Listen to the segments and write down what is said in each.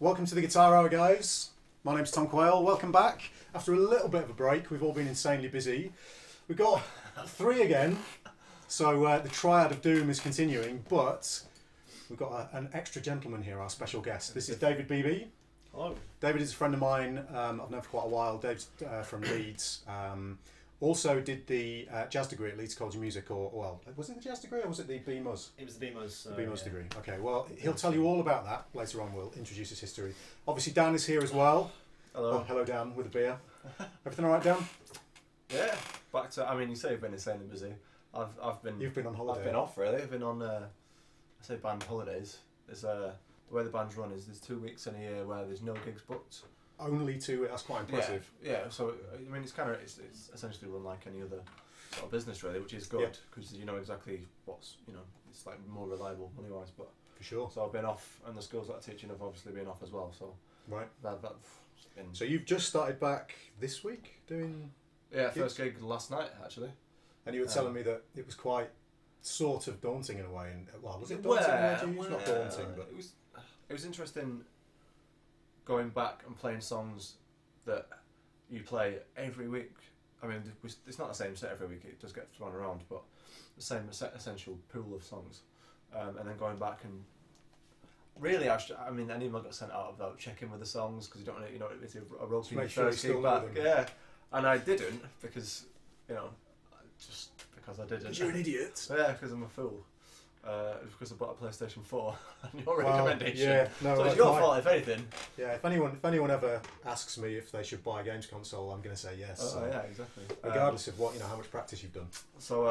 Welcome to the Guitar Hour, guys. My name's Tom Quayle. Welcome back. After a little bit of a break, we've all been insanely busy. We've got three again, so the triad of doom is continuing, but we've got an extra gentleman here, our special guest. This is David Beebe. Hello. David is a friend of mine. I've known for quite a while. Dave's from Leeds. Also did the jazz degree at Leeds College of Music, or well, was it the jazz degree or was it the BMUS? It was the BMUS. The BMUS degree. Okay, well, he'll tell you all about that later on. We'll introduce his history. Obviously, Dan is here as well. Hello. Oh, hello, Dan, with a beer. Everything all right, Dan? Yeah. Back to. I mean, you say you've been insanely busy. I've been. You've been on holiday. I've been off really. I've been on. I say band holidays. There's the way the band's run is there's 2 weeks in a year where there's no gigs booked. Only two. That's quite impressive. Yeah. So I mean, it's essentially run like any other sort of business really, which is good because you know exactly what's it's like more reliable money wise. But For sure. so I've been off, and the schools that I'm teaching have obviously been off as well. So Right. that's been. So you've just started back this week doing. Yeah, gigs? first gig last night actually. And you were telling me that it was quite sort of daunting in a way. And well, was it daunting? Not daunting, but it was interesting going back and playing songs that you play every week. I mean, it's not the same set every week, it does get thrown around, but the same essential pool of songs. And then going back and really, I mean, any of them got sent out without checking with the songs because you don't want to, it's a ropey make sure first you still gig back. know them. Yeah, and I didn't because, just because I didn't. because you're an idiot. Yeah, because I'm a fool. Because I bought a PlayStation 4 and your recommendation. Yeah, no, so it's your fault if anything. Yeah, if anyone ever asks me if they should buy a games console, I'm going to say yes. Oh, yeah, exactly. Regardless of what how much practice you've done. So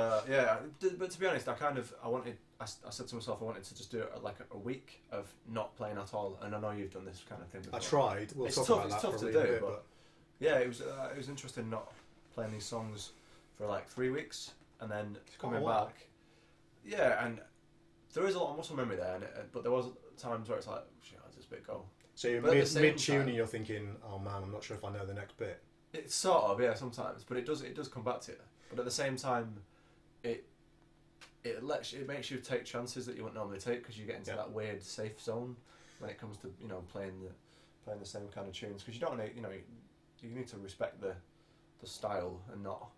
but to be honest, I said to myself I wanted to just do it like a week of not playing at all, and I know you've done this kind of thing before. I tried. We'll it's talk tough. about It's that tough to probably do, in a bit, but yeah, it was interesting not playing these songs for like 3 weeks and then coming back. Yeah, and there is a lot of muscle memory there, but there was times where it's like, shit, I'll just bit go. So you're mid-tune and you're thinking, oh man, I'm not sure if I know the next bit. It's sort of, yeah, sometimes, but it does come back to you. But at the same time, it makes you take chances that you wouldn't normally take because you get into that weird safe zone when it comes to playing the same kind of tunes because you don't want to, you need to respect the style and not,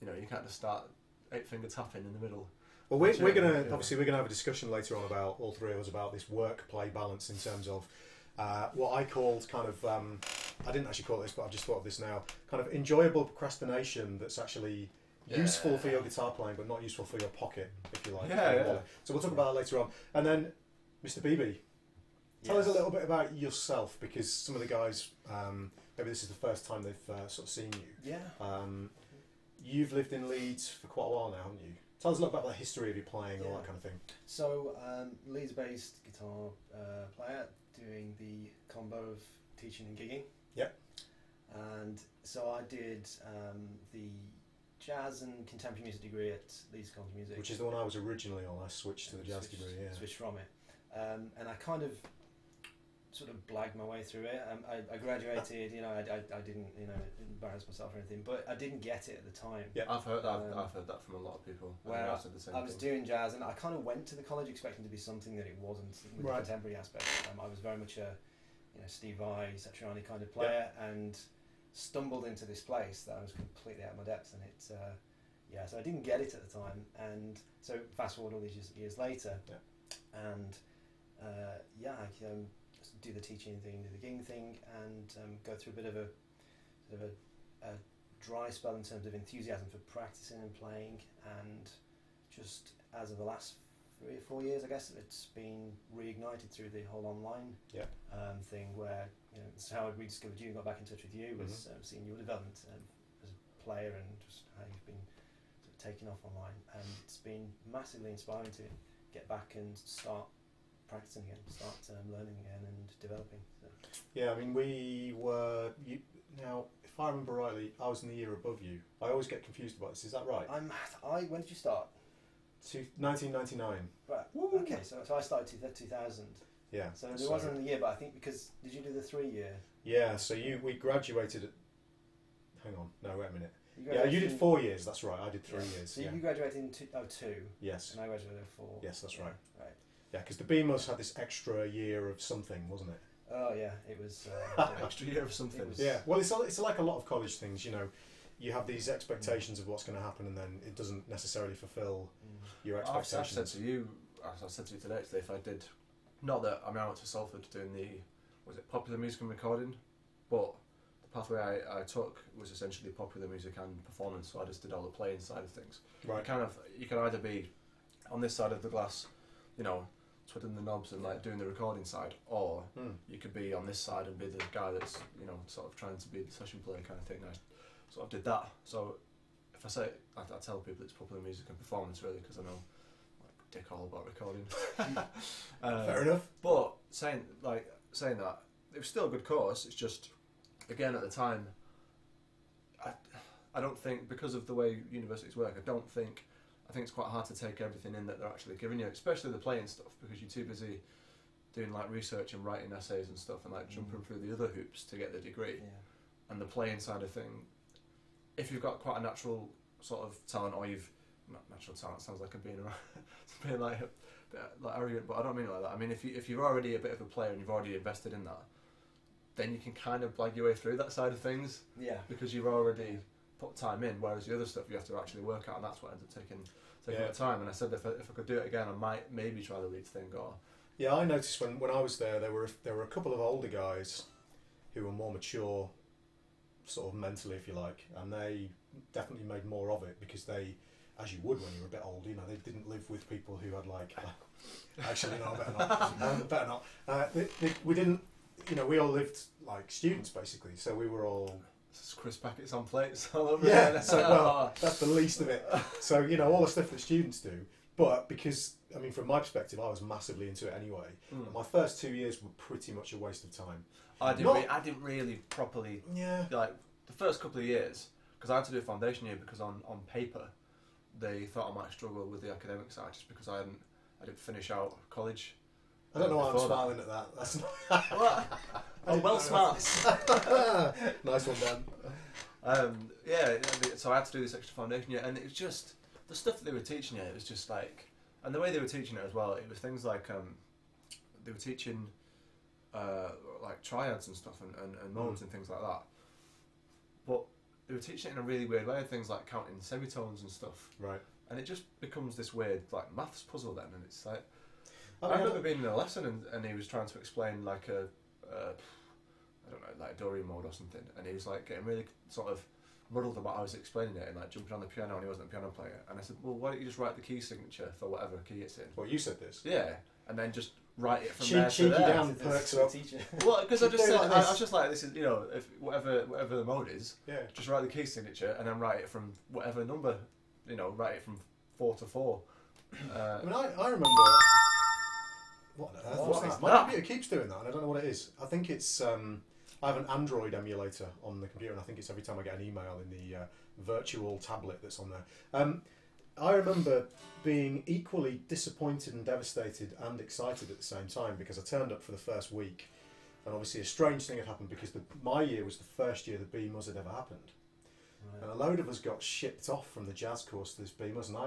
you can't just start 8-finger tapping in the middle. Well, we're gonna have a discussion later on about all three of us about this work-play balance in terms of what I called kind of I didn't actually call it this, but I've just thought of this now. Kind of enjoyable procrastination that's actually useful for your guitar playing, but not useful for your pocket, if you like. Yeah. So we'll talk about that later on. And then, Mr. Beebe, tell us a little bit about yourself, because some of the guys, maybe this is the first time they've sort of seen you. Yeah. You've lived in Leeds for quite a while now, haven't you? Tell us a little about the history of your playing, all that kind of thing. So, Leeds-based guitar player, doing the combo of teaching and gigging. Yep. And so I did the jazz and contemporary music degree at Leeds College of Music. Which is the one I was originally on. I switched to the jazz degree, Switched from it. And I kind of sort of blagged my way through it. I graduated, I didn't, embarrass myself or anything, but I didn't get it at the time. Yeah, I've heard that from a lot of people. Where I was doing jazz, and I kind of went to the college expecting to be something that it wasn't with the contemporary aspect. I was very much a, Steve Vai, Satriani kind of player, and stumbled into this place that I was completely out of my depth, and it, so I didn't get it at the time, and so fast forward all these years later, and I do the teaching thing, do the gigging thing, and go through a bit of a sort of a dry spell in terms of enthusiasm for practicing and playing, and just as of the last 3 or 4 years, I guess it's been reignited through the whole online thing, where it's how I rediscovered you and got back in touch with you, was seeing your development as a player and just how you've been sort of taking off online, and it's been massively inspiring to get back and start practicing again, start learning again and developing. So. Yeah, I mean, now, if I remember rightly, I was in the year above you. I always get confused about this. Is that right? When did you start? 1999. Right. Woo. Okay, so I started 2000. Yeah. So there wasn't a year, but I think because did you do the 3-year? Yeah. So we graduated at. Hang on. No, wait a minute. You did 4 years. That's right. I did 3 years. So you graduated in 2002. Yes. And I graduated in 2004. Yes, that's right. Right. Yeah, because the BMUS had this extra year of something, wasn't it? Oh yeah, it was extra year or something. Yeah, well, it's like a lot of college things, you know. You have these expectations of what's going to happen, and then it doesn't necessarily fulfill your expectations. I've said to you today, actually, if I did, not that, I mean, I went to Salford doing was it popular music and recording, but the pathway I took was essentially popular music and performance, so I just did all the playing side of things. Right. You can either be on this side of the glass, you know, twiddling the knobs and like doing the recording side, or you could be on this side and be the guy that's, you know, sort of trying to be the session player kind of thing. I sort of did that. So if I say, I tell people it's popular music and performance really, because I know like dick all about recording. Fair enough. But saying that, it was still a good course. It's just, again, at the time, I don't think, because of the way universities work, I think it's quite hard to take everything in that they're actually giving you, especially the playing stuff, because you're too busy doing like research and writing essays and stuff, and like jumping through the other hoops to get the degree. Yeah. And the playing side of thing, if you've got quite a natural sort of talent, or not natural talent sounds like I'm being like arrogant, but I don't mean it like that. I mean, if you're already a bit of a player and you've already invested in that, then you can kind of blag your way through that side of things. Yeah. Because you've already put time in, whereas the other stuff you have to actually work out, and that's what ends up taking the time. And I said if I could do it again, I might maybe try the lead thing. Or yeah, I noticed when I was there were a couple of older guys who were more mature, sort of mentally, if you like, and they definitely made more of it because they, as you would when you were a bit older, you know, they didn't live with people who had like actually no, better not. We didn't, you know, we all lived like students basically, so we were all. Just crisp packets on plates all over. Yeah, so well, that's the least of it. So, you know, all the stuff that students do. But because, I mean, from my perspective, I was massively into it anyway. And my first 2 years were pretty much a waste of time. I didn't really properly, like, the first couple of years, because I had to do a foundation year, because on paper, they thought I might struggle with the academic side, just because I didn't finish out college. I don't know why I'm smiling at that. That's not... Oh, well smart. Nice one, Dan. Yeah, so I had to do this extra foundation year, and it was just, the stuff that they were teaching you, it was just like, and the way they were teaching it as well, it was things like, they were teaching like triads and stuff, and modes and things like that. But they were teaching it in a really weird way, things like counting semitones and stuff. Right. And it just becomes this weird, like, maths puzzle then, and it's like, I remember being in a lesson and he was trying to explain like I don't know, like a Dorian mode or something, and he was like getting really sort of muddled about how I was explaining it and like jumping on the piano, and he wasn't a piano player. And I said, well, why don't you just write the key signature for whatever key it's in? Well, you said this. Yeah, and then just write it from there to there. Down perks up. Well, because I just said, I was just like, this is, you know, if whatever the mode is, just write the key signature and then write it from whatever number, you know, write it from 4 to 4. I mean, I remember. What on earth was that? My computer keeps doing that, and I don't know what it is. I think it's. I have an Android emulator on the computer, and I think it's every time I get an email in the virtual tablet that's on there. I remember being equally disappointed and devastated and excited at the same time, because I turned up for the first week, and obviously a strange thing had happened, because my year was the first year the BMUS had ever happened. Right. And a load of us got shipped off from the jazz course to this BMUS, and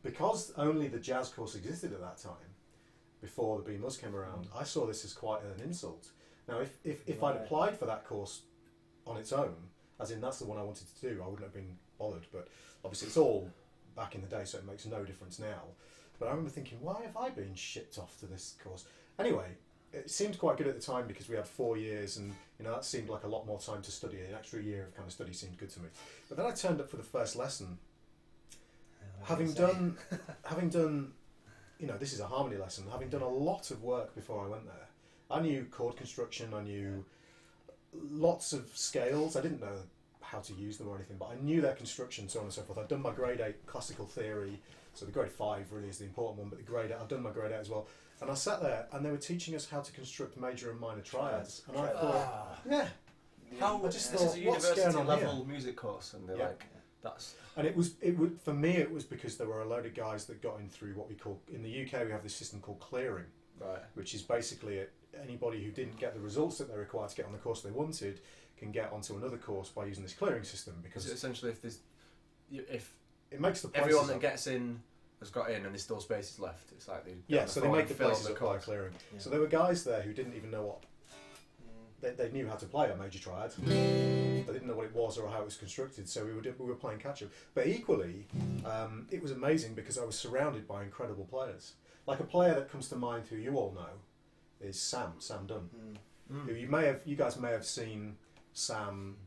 because only the jazz course existed at that time, before the BMUS came around, I saw this as quite an insult. Now, if I'd applied for that course on its own, as in that's the one I wanted to do, I wouldn't have been bothered. But obviously it's all back in the day, so it makes no difference now. But I remember thinking, why have I been shipped off to this course? Anyway, it seemed quite good at the time, because we had 4 years, and you know that seemed like a lot more time to study. An extra year of kind of study seemed good to me. But then I turned up for the first lesson, having done, you know, this is a harmony lesson, having done a lot of work before I went there. I knew chord construction, I knew lots of scales. I didn't know how to use them or anything, but I knew their construction, so on and so forth. I'd done my grade 8 classical theory, so the grade 5 really is the important one, but the grade 8, I've done my grade 8 as well. And I sat there, and they were teaching us how to construct major and minor triads. And I thought, this is a university level music course, and they're like, that's... And for me, it was because there were a load of guys that got in through what we call, in the UK, we have this system called clearing, right, which is basically anybody who didn't get the results that they're required to get on the course they wanted can get onto another course by using this clearing system. Because essentially, if it makes the everyone that gets in has got in and there's still spaces left, it's like so they make the places up by clearing. Yeah. So there were guys there who didn't even know what they knew how to play a major triad. They didn't know what it was or how it was constructed, so we were playing catch up. But equally, it was amazing because I was surrounded by incredible players. Like a player that comes to mind who you all know is Sam Dunn, who you guys may have seen. Sam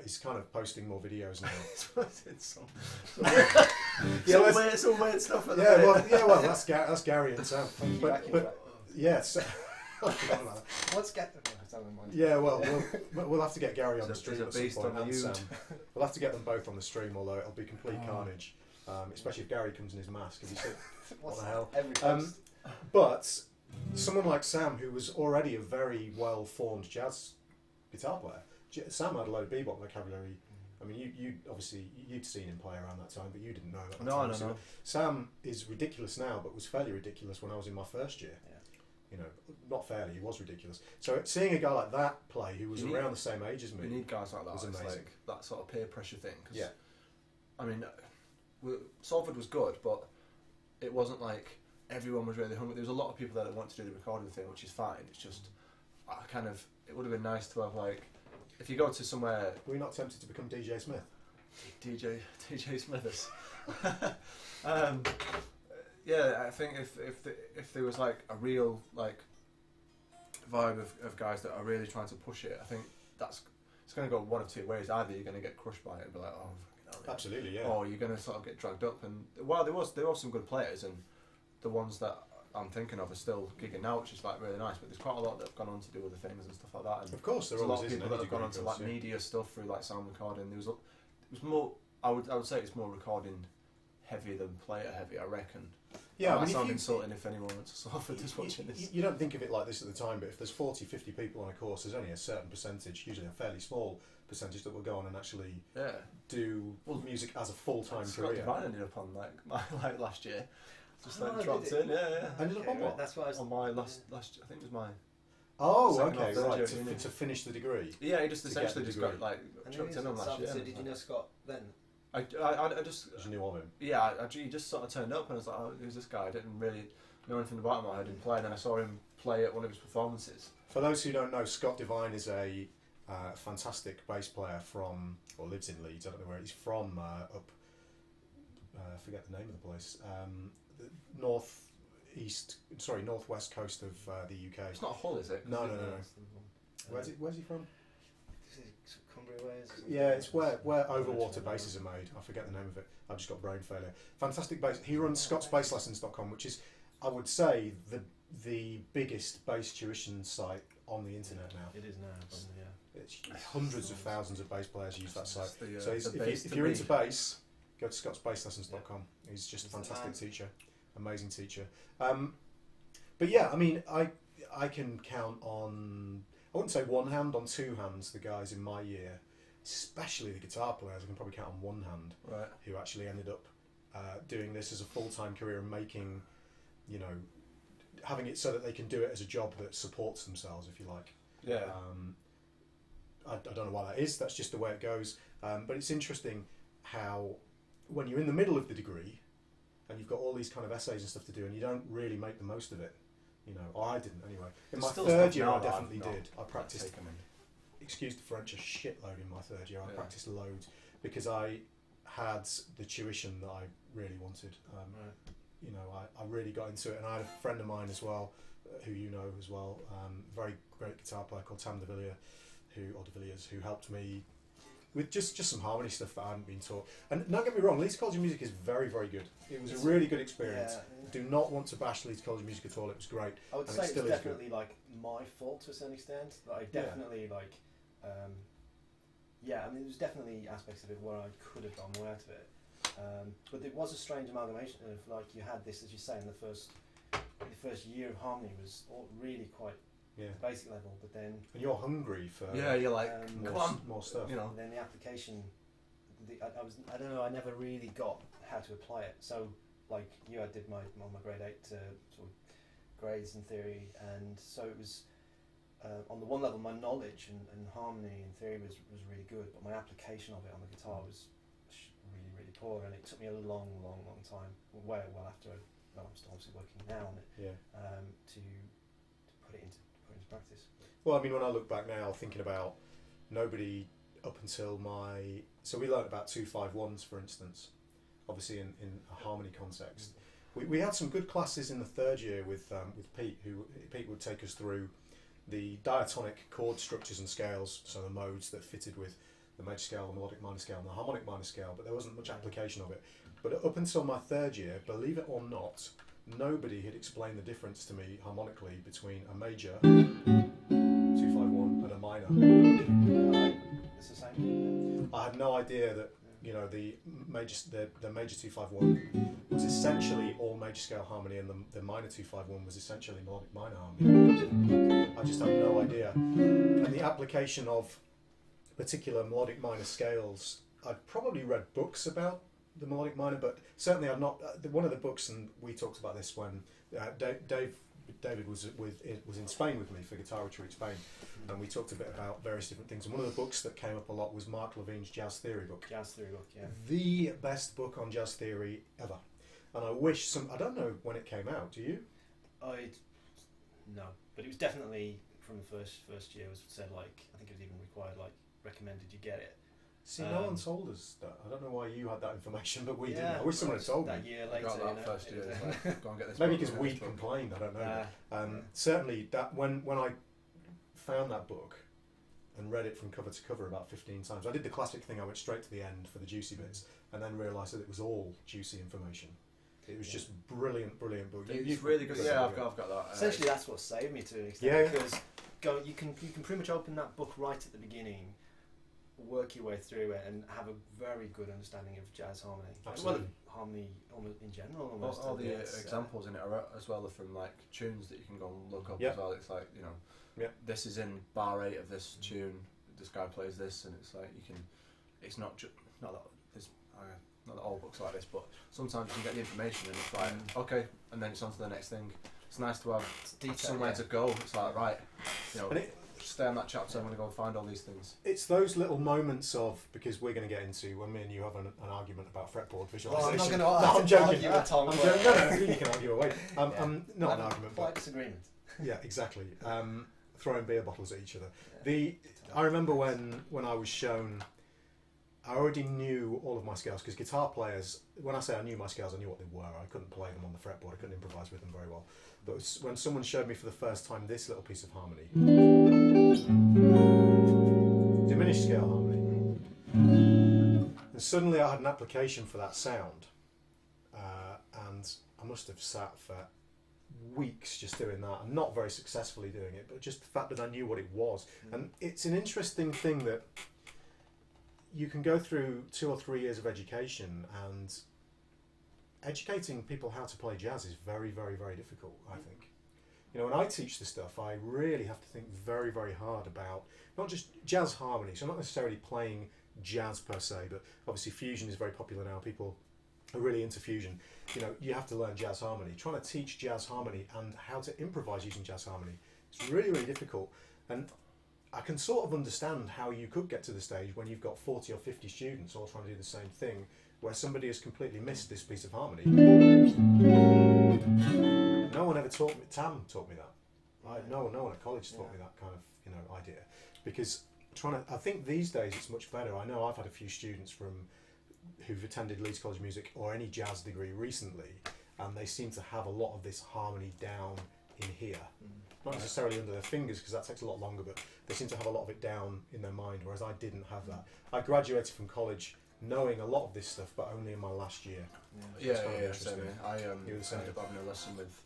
is kind of posting more videos now. Some weird stuff. Well, that's Gary and Sam. But yes. What's Gary? Yeah, well, we'll have to get Gary on the stream at some point, on and Sam. We'll have to get them both on the stream, although it'll be complete carnage, especially if Gary comes in his mask. If you said, what the hell? But someone like Sam, who was already a very well-formed jazz guitar player, Sam had a load of bebop vocabulary. I mean, you obviously you'd seen him play around that time, but you didn't know that. No. Sam is ridiculous now, but was fairly ridiculous when I was in my first year. Yeah. You know, not fairly, he was ridiculous. So seeing a guy like that play, who was around the same age as me, you need guys like that. Was amazing. It's like that sort of peer pressure thing. Cause, yeah. I mean, Salford was good, but it wasn't like everyone was really hungry. There was a lot of people there that wanted to do the recording thing, which is fine. It's just, it would have been nice to have like, if you go to somewhere. Were you not tempted to become DJ Smith? DJ Smithers. Yeah, I think if there was like a real like vibe of guys that are really trying to push it, I think it's going to go one of two ways. Either you're going to get crushed by it and be like, oh, fucking hell, absolutely, yeah. Or you're going to sort of get dragged up. And while there were some good players, and the ones that I'm thinking of are still gigging now, which is like really nice. But there's quite a lot that have gone on to do other things and stuff like that. And of course, there's a lot of people that have gone on to like media stuff through like sound recording. It was more. I would say it's more recording heavy than player heavy, I reckon. Yeah, I mean, sound insulting if anyone went to Salford is watching this. You don't think of it like this at the time, but if there's 40, 50 people on a course, there's only a certain percentage, usually a fairly small percentage, that will go on and actually do music as a full-time Scott career. Divine ended up on like last year. Just like dropped in, yeah. Ended up on what? That's what I was on my last. I think it was my. Oh, okay, right. To finish the degree. Yeah, he just essentially just got like chucked in on last year. So did you know Scott then? I just. You knew of him? Yeah, he just sort of turned up and I was like, oh, who's this guy? I didn't really know anything about him. I heard him play, and then I saw him play at one of his performances. For those who don't know, Scott Divine is a fantastic bass player from, or lives in Leeds. I don't know where he's from. Up, I forget the name of the place. Northwest coast of the UK. It's not Hull, is it? No. Where's he from? Cumbria Ways? Yeah, it's where overwater basses are made. I forget the name of it. I've just got brain failure. Fantastic bass. He runs scotsbasslessons.com, which is, I would say, the biggest bass tuition site on the internet now. It is now, probably, yeah. It's hundreds of thousands of bass players use that site. So if you're into bass, go to scotsbasslessons.com. He's just a fantastic teacher, amazing teacher. But yeah, I mean, I can count on, I wouldn't say one hand, on two hands, the guys in my year, especially the guitar players. I can probably count on one hand, right, who actually ended up doing this as a full-time career and making, having it so that they can do it as a job that supports themselves, if you like. Yeah. I don't know why that is. That's just the way it goes. But it's interesting how when you're in the middle of the degree and you've got all these kind of essays and stuff to do and you don't really make the most of it, or I didn't anyway. In my third year I definitely did. I practiced, excuse the French, a shitload in my third year. I practiced loads because I had the tuition that I really wanted. I really got into it, and I had a friend of mine as well, who you know as well, very great guitar player called Tam de Villiers, who helped me with just some harmony stuff that I hadn't been taught. And don't get me wrong, Leeds College of Music is very, very good. It was a really good experience. Yeah. Do not want to bash Leeds College of Music at all. It was great. I would say it's definitely like my fault to a certain extent. That I definitely I mean, there's definitely aspects of it where I could have done more out of it. But it was a strange amalgamation of like you had this, as you say, in the first year of harmony was all really quite basic level, but then and you're hungry for you're like more stuff. And then the application, I don't know, I never really got how to apply it. So like I did my grade 8 sort of grades in theory, and so it was on the one level my knowledge and harmony in theory was really good, but my application of it on the guitar was really, really poor, and it took me a long time, well after I'm still obviously working now on it, to put it into practice. Well, I mean, when I look back now, thinking about nobody up until so we learned about 2-5-1s, for instance, obviously in a harmony context. We had some good classes in the third year with Pete, Pete would take us through the diatonic chord structures and scales, so the modes that fitted with the major scale, the melodic minor scale, and the harmonic minor scale, but there wasn't much application of it. But up until my third year, believe it or not, nobody had explained the difference to me harmonically between a major 2-5-1 and a minor. It's the same. I had no idea that the major 2-5-1 was essentially all major scale harmony, and the minor 2-5-1 was essentially melodic minor harmony. I just had no idea. And the application of particular melodic minor scales, I'd probably read books about the melodic minor, but certainly I've not. One of the books, and we talked about this when David was in Spain with me for Guitar Retreat Spain, and we talked a bit about various different things. And one of the books that came up a lot was Mark Levine's Jazz Theory book. Jazz Theory book, yeah. The best book on jazz theory ever. And I wish I don't know when it came out. Do you? No, but it was definitely from the first year. Was said I think it was even required recommended you get it. See, no one told us that. I don't know why you had that information, but we didn't. I wish someone had told me. That year later, got that first year. Go and get this. Maybe because we complained. I don't know. Certainly, that when I found that book and read it from cover to cover about 15 times, I did the classic thing. I went straight to the end for the juicy bits, and then realised that it was all juicy information. It was just brilliant book. It's really good. Yeah, I've got that. Essentially, that's what saved me to an extent. Yeah. Because you can pretty much open that book right at the beginning, work your way through it, and have a very good understanding of jazz harmony. Absolutely. Well, harmony in general. Almost. All the examples in it are as well are from tunes that you can go and look up as well. It's this is in bar 8 of this tune. This guy plays this, and it's you can. It's not not that there's not that all books like this, but sometimes you can get the information and it's okay, and then it's on to the next thing. It's nice to have somewhere to go. It's right, stay on that chapter. I'm going to go and find all these things. It's those little moments of, because we're going to get into when me and you have an argument about fretboard visualization. I'm not going to. I'm joking. Argue with Tom. I'm joking. No, you can argue away. Not an argument, but disagreement. Yeah, exactly. Throwing beer bottles at each other. Yeah. I remember when I was shown. I already knew all of my scales, because guitar players, when I say I knew my scales, I knew what they were. I couldn't play them on the fretboard, I couldn't improvise with them very well. But when someone showed me for the first time this little piece of harmony, diminished scale harmony, and suddenly I had an application for that sound, and I must have sat for weeks just doing that, and not very successfully doing it, but just the fact that I knew what it was. And it's an interesting thing that you can go through 2 or 3 years of education, and educating people how to play jazz is very, very, very difficult, I think. When I teach this stuff, I really have to think very, very hard about not just jazz harmony, so I'm not necessarily playing jazz per se, but obviously fusion is very popular now. People are really into fusion. You have to learn jazz harmony. Trying to teach jazz harmony and how to improvise using jazz harmony, it's really, really difficult. And I can sort of understand how you could get to the stage when you've got 40 or 50 students all trying to do the same thing, where somebody has completely missed this piece of harmony. No one ever taught me. Tam taught me that. No one at college taught me that kind of idea. Because I think these days it's much better. I know I've had a few students who've attended Leeds College of Music or any jazz degree recently, and they seem to have a lot of this harmony down in here. Not necessarily under their fingers, because that takes a lot longer, but they seem to have a lot of it down in their mind, whereas I didn't have that. I graduated from college knowing a lot of this stuff, but only in my last year. Yeah, same here. I ended up having a lesson with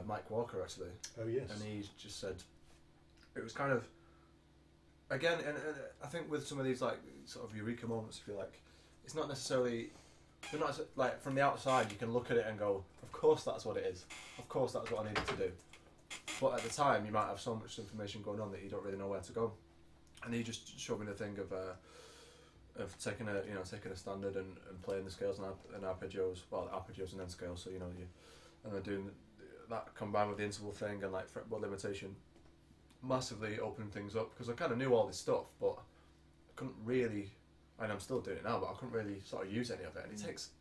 Mike Walker, actually. Oh, yes. And he just said, it was kind of, again, and I think with some of these sort of eureka moments, if you like, it's not necessarily, they're not from the outside you can look at it and go, of course that's what it is. Of course that's what I needed to do. But at the time, you might have so much information going on that you don't really know where to go. And he just showed me the thing of taking a standard and playing the scales and arpeggios, arpeggios and then scales. So and then doing that combined with the interval thing and fretboard limitation, massively opened things up, because I kind of knew all this stuff, but I couldn't really. And I'm still doing it now, but I couldn't really sort of use any of it. And it takes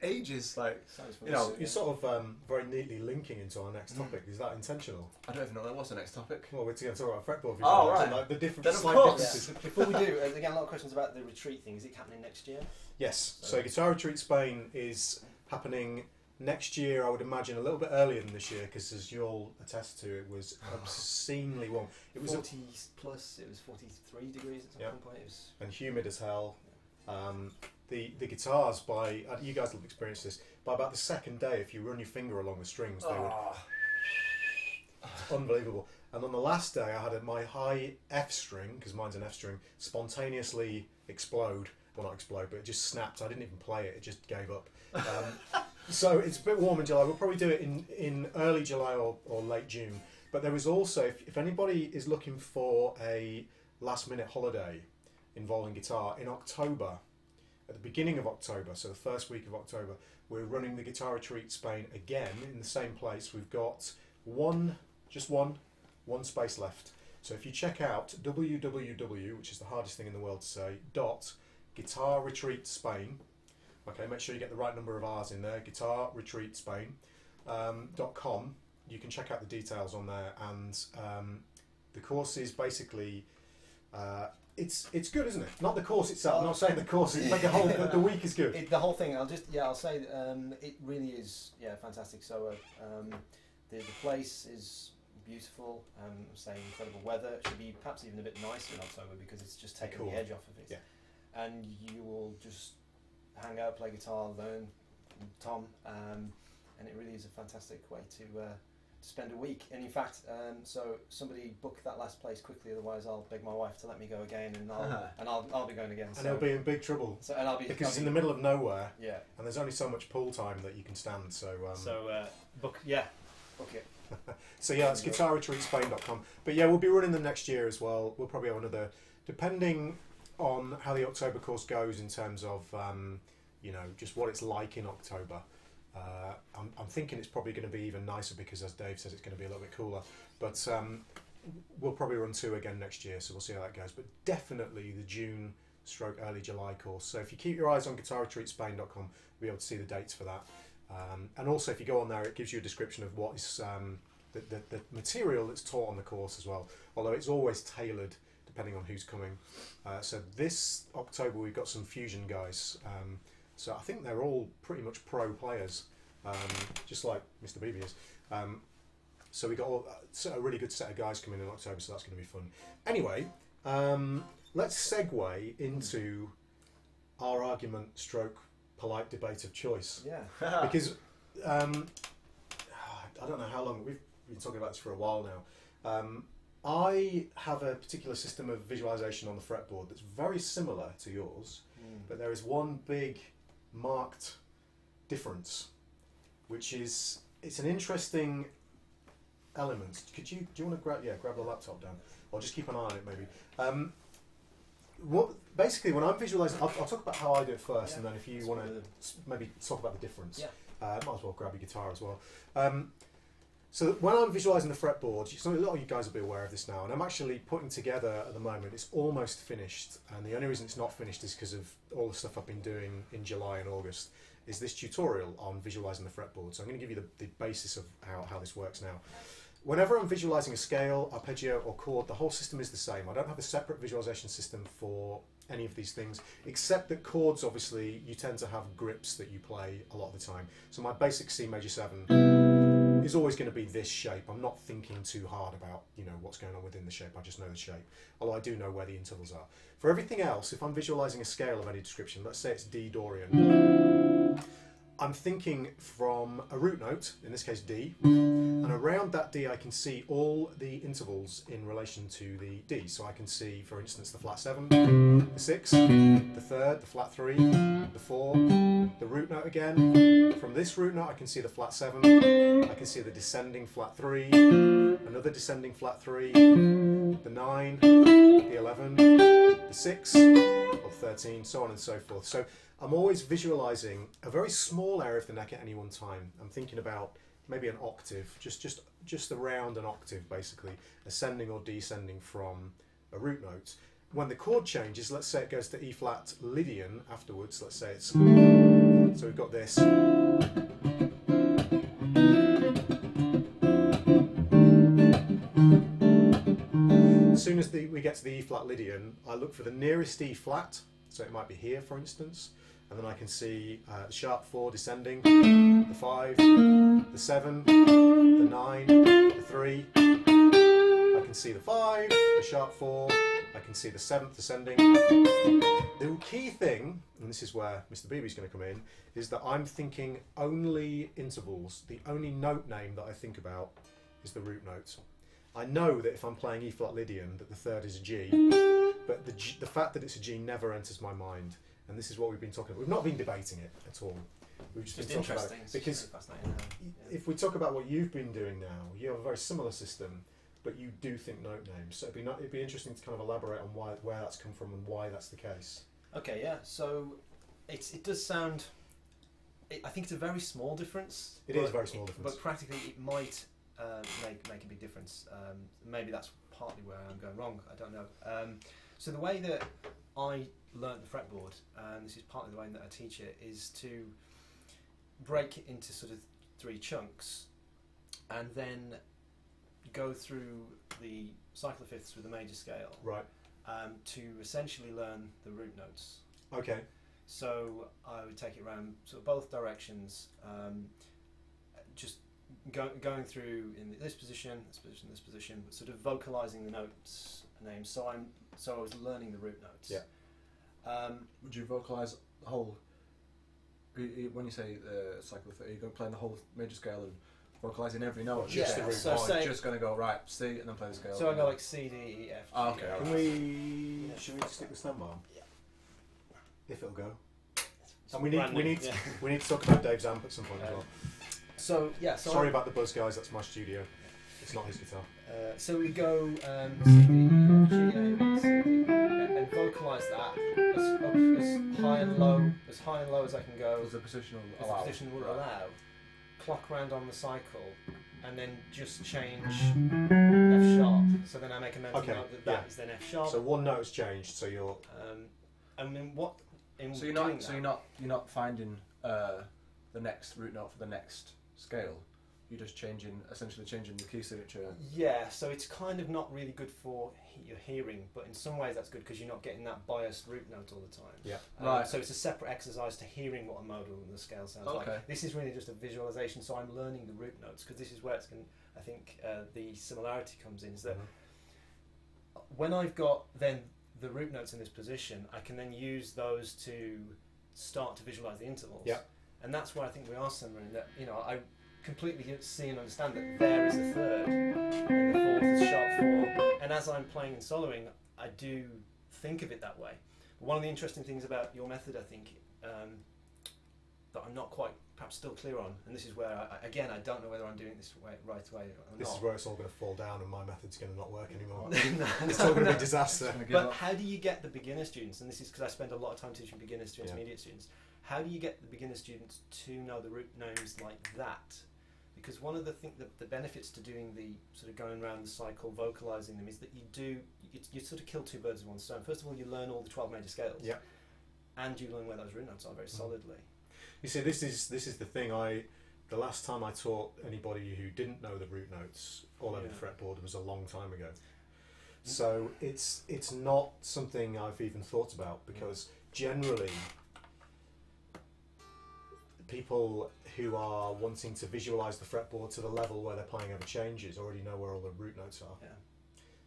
ages. Like, Sounds you know, You're sort of very neatly linking into our next topic. Is that intentional? I don't even know what's the next topic. Well, we're going to talk about fretboard. Oh, right. Like the different Then of slight course. differences. Yeah. Before we do, again, a lot of questions about the retreat thing. Is it happening next year? Yes. So Guitar Retreat Spain is happening next year. I would imagine a little bit earlier than this year, because as you'll attest to, it was obscenely warm. It was 40 plus. It was 43 degrees at some point. It was and humid as hell. The guitars, by you guys will have experienced this, by about the second day, if you run your finger along the strings, they would. It's unbelievable. And on the last day, I had my high F string, because mine's an F string, spontaneously explode. Well, not explode, but it just snapped. I didn't even play it; it just gave up. So it's a bit warm in July. We'll probably do it in early July or late June. But there is also, if anybody is looking for a last-minute holiday involving guitar, in October, at the beginning of October, so the first week of October, we're running the Guitar Retreat Spain again in the same place. We've got one space left. So if you check out www, which is the hardest thing in the world to say, Guitar Retreat Spain. Okay, make sure you get the right number of R's in there. Guitar Retreat Spain .com. You can check out the details on there, and the course is basically it's good, isn't it? Not the course itself. I'm not saying the course is like the week is good. the whole thing. I'll say it really is fantastic. So the place is beautiful. Say incredible weather. It should be perhaps even a bit nicer in October because it's just taken the edge off of it. Yeah. And you will just hang out, play guitar, learn Tom, and it really is a fantastic way to spend a week. And in fact, so somebody book that last place quickly, otherwise I'll beg my wife to let me go again, and I'll be going again. And he'll be in big trouble. So, and because it's in the middle of nowhere. Yeah. And there's only so much pool time that you can stand. So book it. So yeah, it's guitarretreatspain.com. But yeah, we'll be running them next year as well. We'll probably have another, depending on how the October course goes in terms of just what it's like in October. I'm thinking it's probably going to be even nicer because, as Dave says, it's going to be a little bit cooler. But we'll probably run 2 again next year, so we'll see how that goes. But definitely the June/early July course. So if you keep your eyes on guitarretreatspain.com, you'll be able to see the dates for that. And also, if you go on there, it gives you a description of what is the material that's taught on the course as well. Although it's always tailored depending on who's coming. So this October we've got some fusion guys. So I think they're all pretty much pro players, just like Mr. Beebe is. So we got a really good set of guys coming in October, so that's going to be fun. Anyway, let's segue into our argument stroke polite debate of choice. Yeah. Because I don't know how long, we've been talking about this for a while now. I have a particular system of visualization on the fretboard that's very similar to yours, but there is one big marked difference, which is it's an interesting element. Do you want to grab the laptop down, or just keep an eye on it maybe? Basically when I'm visualizing, I'll talk about how I do it first, and then if you want to maybe talk about the difference, might as well grab your guitar as well. So when I'm visualizing the fretboard, a lot of you guys will be aware of this now, and I'm actually putting together at the moment, it's almost finished, and the only reason it's not finished is because of all the stuff I've been doing in July and August, is this tutorial on visualizing the fretboard. So I'm going to give you the basis of how this works now. Whenever I'm visualizing a scale, arpeggio or chord, the whole system is the same. I don't have a separate visualization system for any of these things, except that chords, obviously, you tend to have grips that you play a lot of the time. So my basic C major 7 is always going to be this shape. I'm not thinking too hard about what's going on within the shape. I just know the shape, although I do know where the intervals are. For everything else, if I'm visualizing a scale of any description, let's say it's D Dorian, I'm thinking from a root note, in this case D, and around that D I can see all the intervals in relation to the D. So I can see, for instance, the flat 7, the 6, the 3rd, the flat 3, the 4, the root note again. From this root note I can see the flat 7, I can see the descending flat 3, another descending flat 3, the 9, the 11, the 6, or 13, so on and so forth. So I'm always visualizing a very small area of the neck at any one time. I'm thinking about maybe an octave, just around an octave, basically, ascending or descending from a root note. When the chord changes, let's say it goes to E flat Lydian afterwards, let's say it's So we've got this. As soon as we get to the E flat Lydian, I look for the nearest E flat, so it might be here for instance, and then I can see the sharp 4 descending, the 5, the 7, the 9, the 3, I can see the 5, the sharp 4, I can see the 7th descending. The key thing, and this is where Mr. Beebe's going to come in, is that I'm thinking only intervals. The only note name that I think about is the root note. I know that if I'm playing E flat Lydian that the third is a G, but the fact that it's a G never enters my mind, and this is what we've been talking about. We've not been debating it at all. We've just been talking about it. Because if we talk about what you've been doing now, you have a very similar system, but you do think note names. So it'd be interesting to kind of elaborate on where that's come from and why that's the case. Okay, yeah. So it does sound. I think it's a very small difference. It is a very small difference. But practically, it might make a big difference. Maybe that's partly where I'm going wrong. I don't know. So the way that I learnt the fretboard, and this is partly the way that I teach it, is to break it into sort of 3 chunks, and then go through the cycle of fifths with the major scale, right? To essentially learn the root notes. Okay. So I would take it around sort of both directions, just going through in this position, this position, but sort of vocalising the notes names. So I was learning the root notes. Yeah. Would you vocalise the whole? When you say cycle of fifths, are you going to play the whole major scale and vocalising every note? Just the root. So say, just going to go right C and then play the scale. So I go like C, D, E, F. G, Oh, okay. Can we? Should we stick with standby? Yeah. If it'll go. And we need to talk about Dave's amp at some point as well. So yeah. So sorry about the buzz, guys. That's my studio. It's not his guitar. So we go C, D, G, A, B, C, and vocalise that as high and low as I can go. As the position will as allow. the position will allow. Clock round on the cycle, and then just change F sharp. So then I make a mental note that is then F sharp. So one note has changed. So you're. And then what? So you're not finding the next root note for the next scale. You're just essentially changing the key signature. Yeah. So it's kind of not really good for your hearing, but in some ways that's good because you're not getting that biased root note all the time. Yeah. Right. So it's a separate exercise to hearing what a modal and the scale sounds like. This is really just a visualization. So I'm learning the root notes because this is where I think the similarity comes in. Is that when I've got then the root notes in this position, I can then use those to start to visualize the intervals. Yeah. And that's where I think we are similar in that, I completely see and understand that there is a third and the fourth is sharp 4, and as I'm playing and soloing I do think of it that way. But one of the interesting things about your method, I think, that I'm not quite perhaps still clear on, and this is where I don't know whether I'm doing this right away or this not. is where it's all going to fall down and my method's going to not work anymore. No, it's all going to be a disaster. But how do you get the beginner students, and this is because I spend a lot of time teaching beginners to intermediate students, how do you get the beginner students to know the root names like that? Because one of the the benefits to doing the sort of going around the cycle, vocalising them, is that you sort of kill 2 birds with 1 stone. First of all, you learn all the 12 major scales, and you learn where those root notes are very solidly. You see, this is the thing. The last time I taught anybody who didn't know the root notes all over the fretboard was a long time ago. So it's not something I've even thought about, because generally people who are wanting to visualise the fretboard to the level where they're playing over changes already know where all the root notes are. Yeah.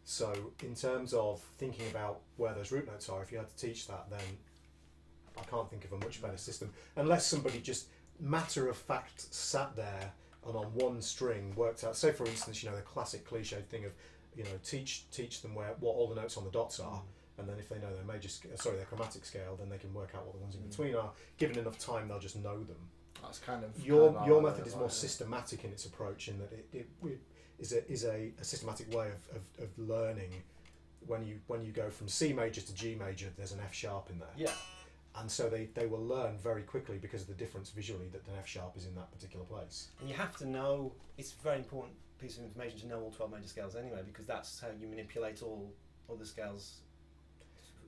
So in terms of thinking about where those root notes are, if you had to teach that, then I can't think of a much better system, unless somebody just matter of fact sat there and on one string worked out. Say for instance, the classic cliched thing of, teach them what all the notes on the dots are, and then if they know their chromatic scale, then they can work out what the ones in between are. Given enough time, they'll just know them. That's kind of your method is more systematic in its approach, in that it is a systematic way of learning. When you go from C major to G major, there's an F sharp in there. Yeah. And so they will learn very quickly, because of the difference visually that an F sharp is in that particular place. And you have to know, it's a very important piece of information to know all 12 major scales anyway, because that's how you manipulate all the scales.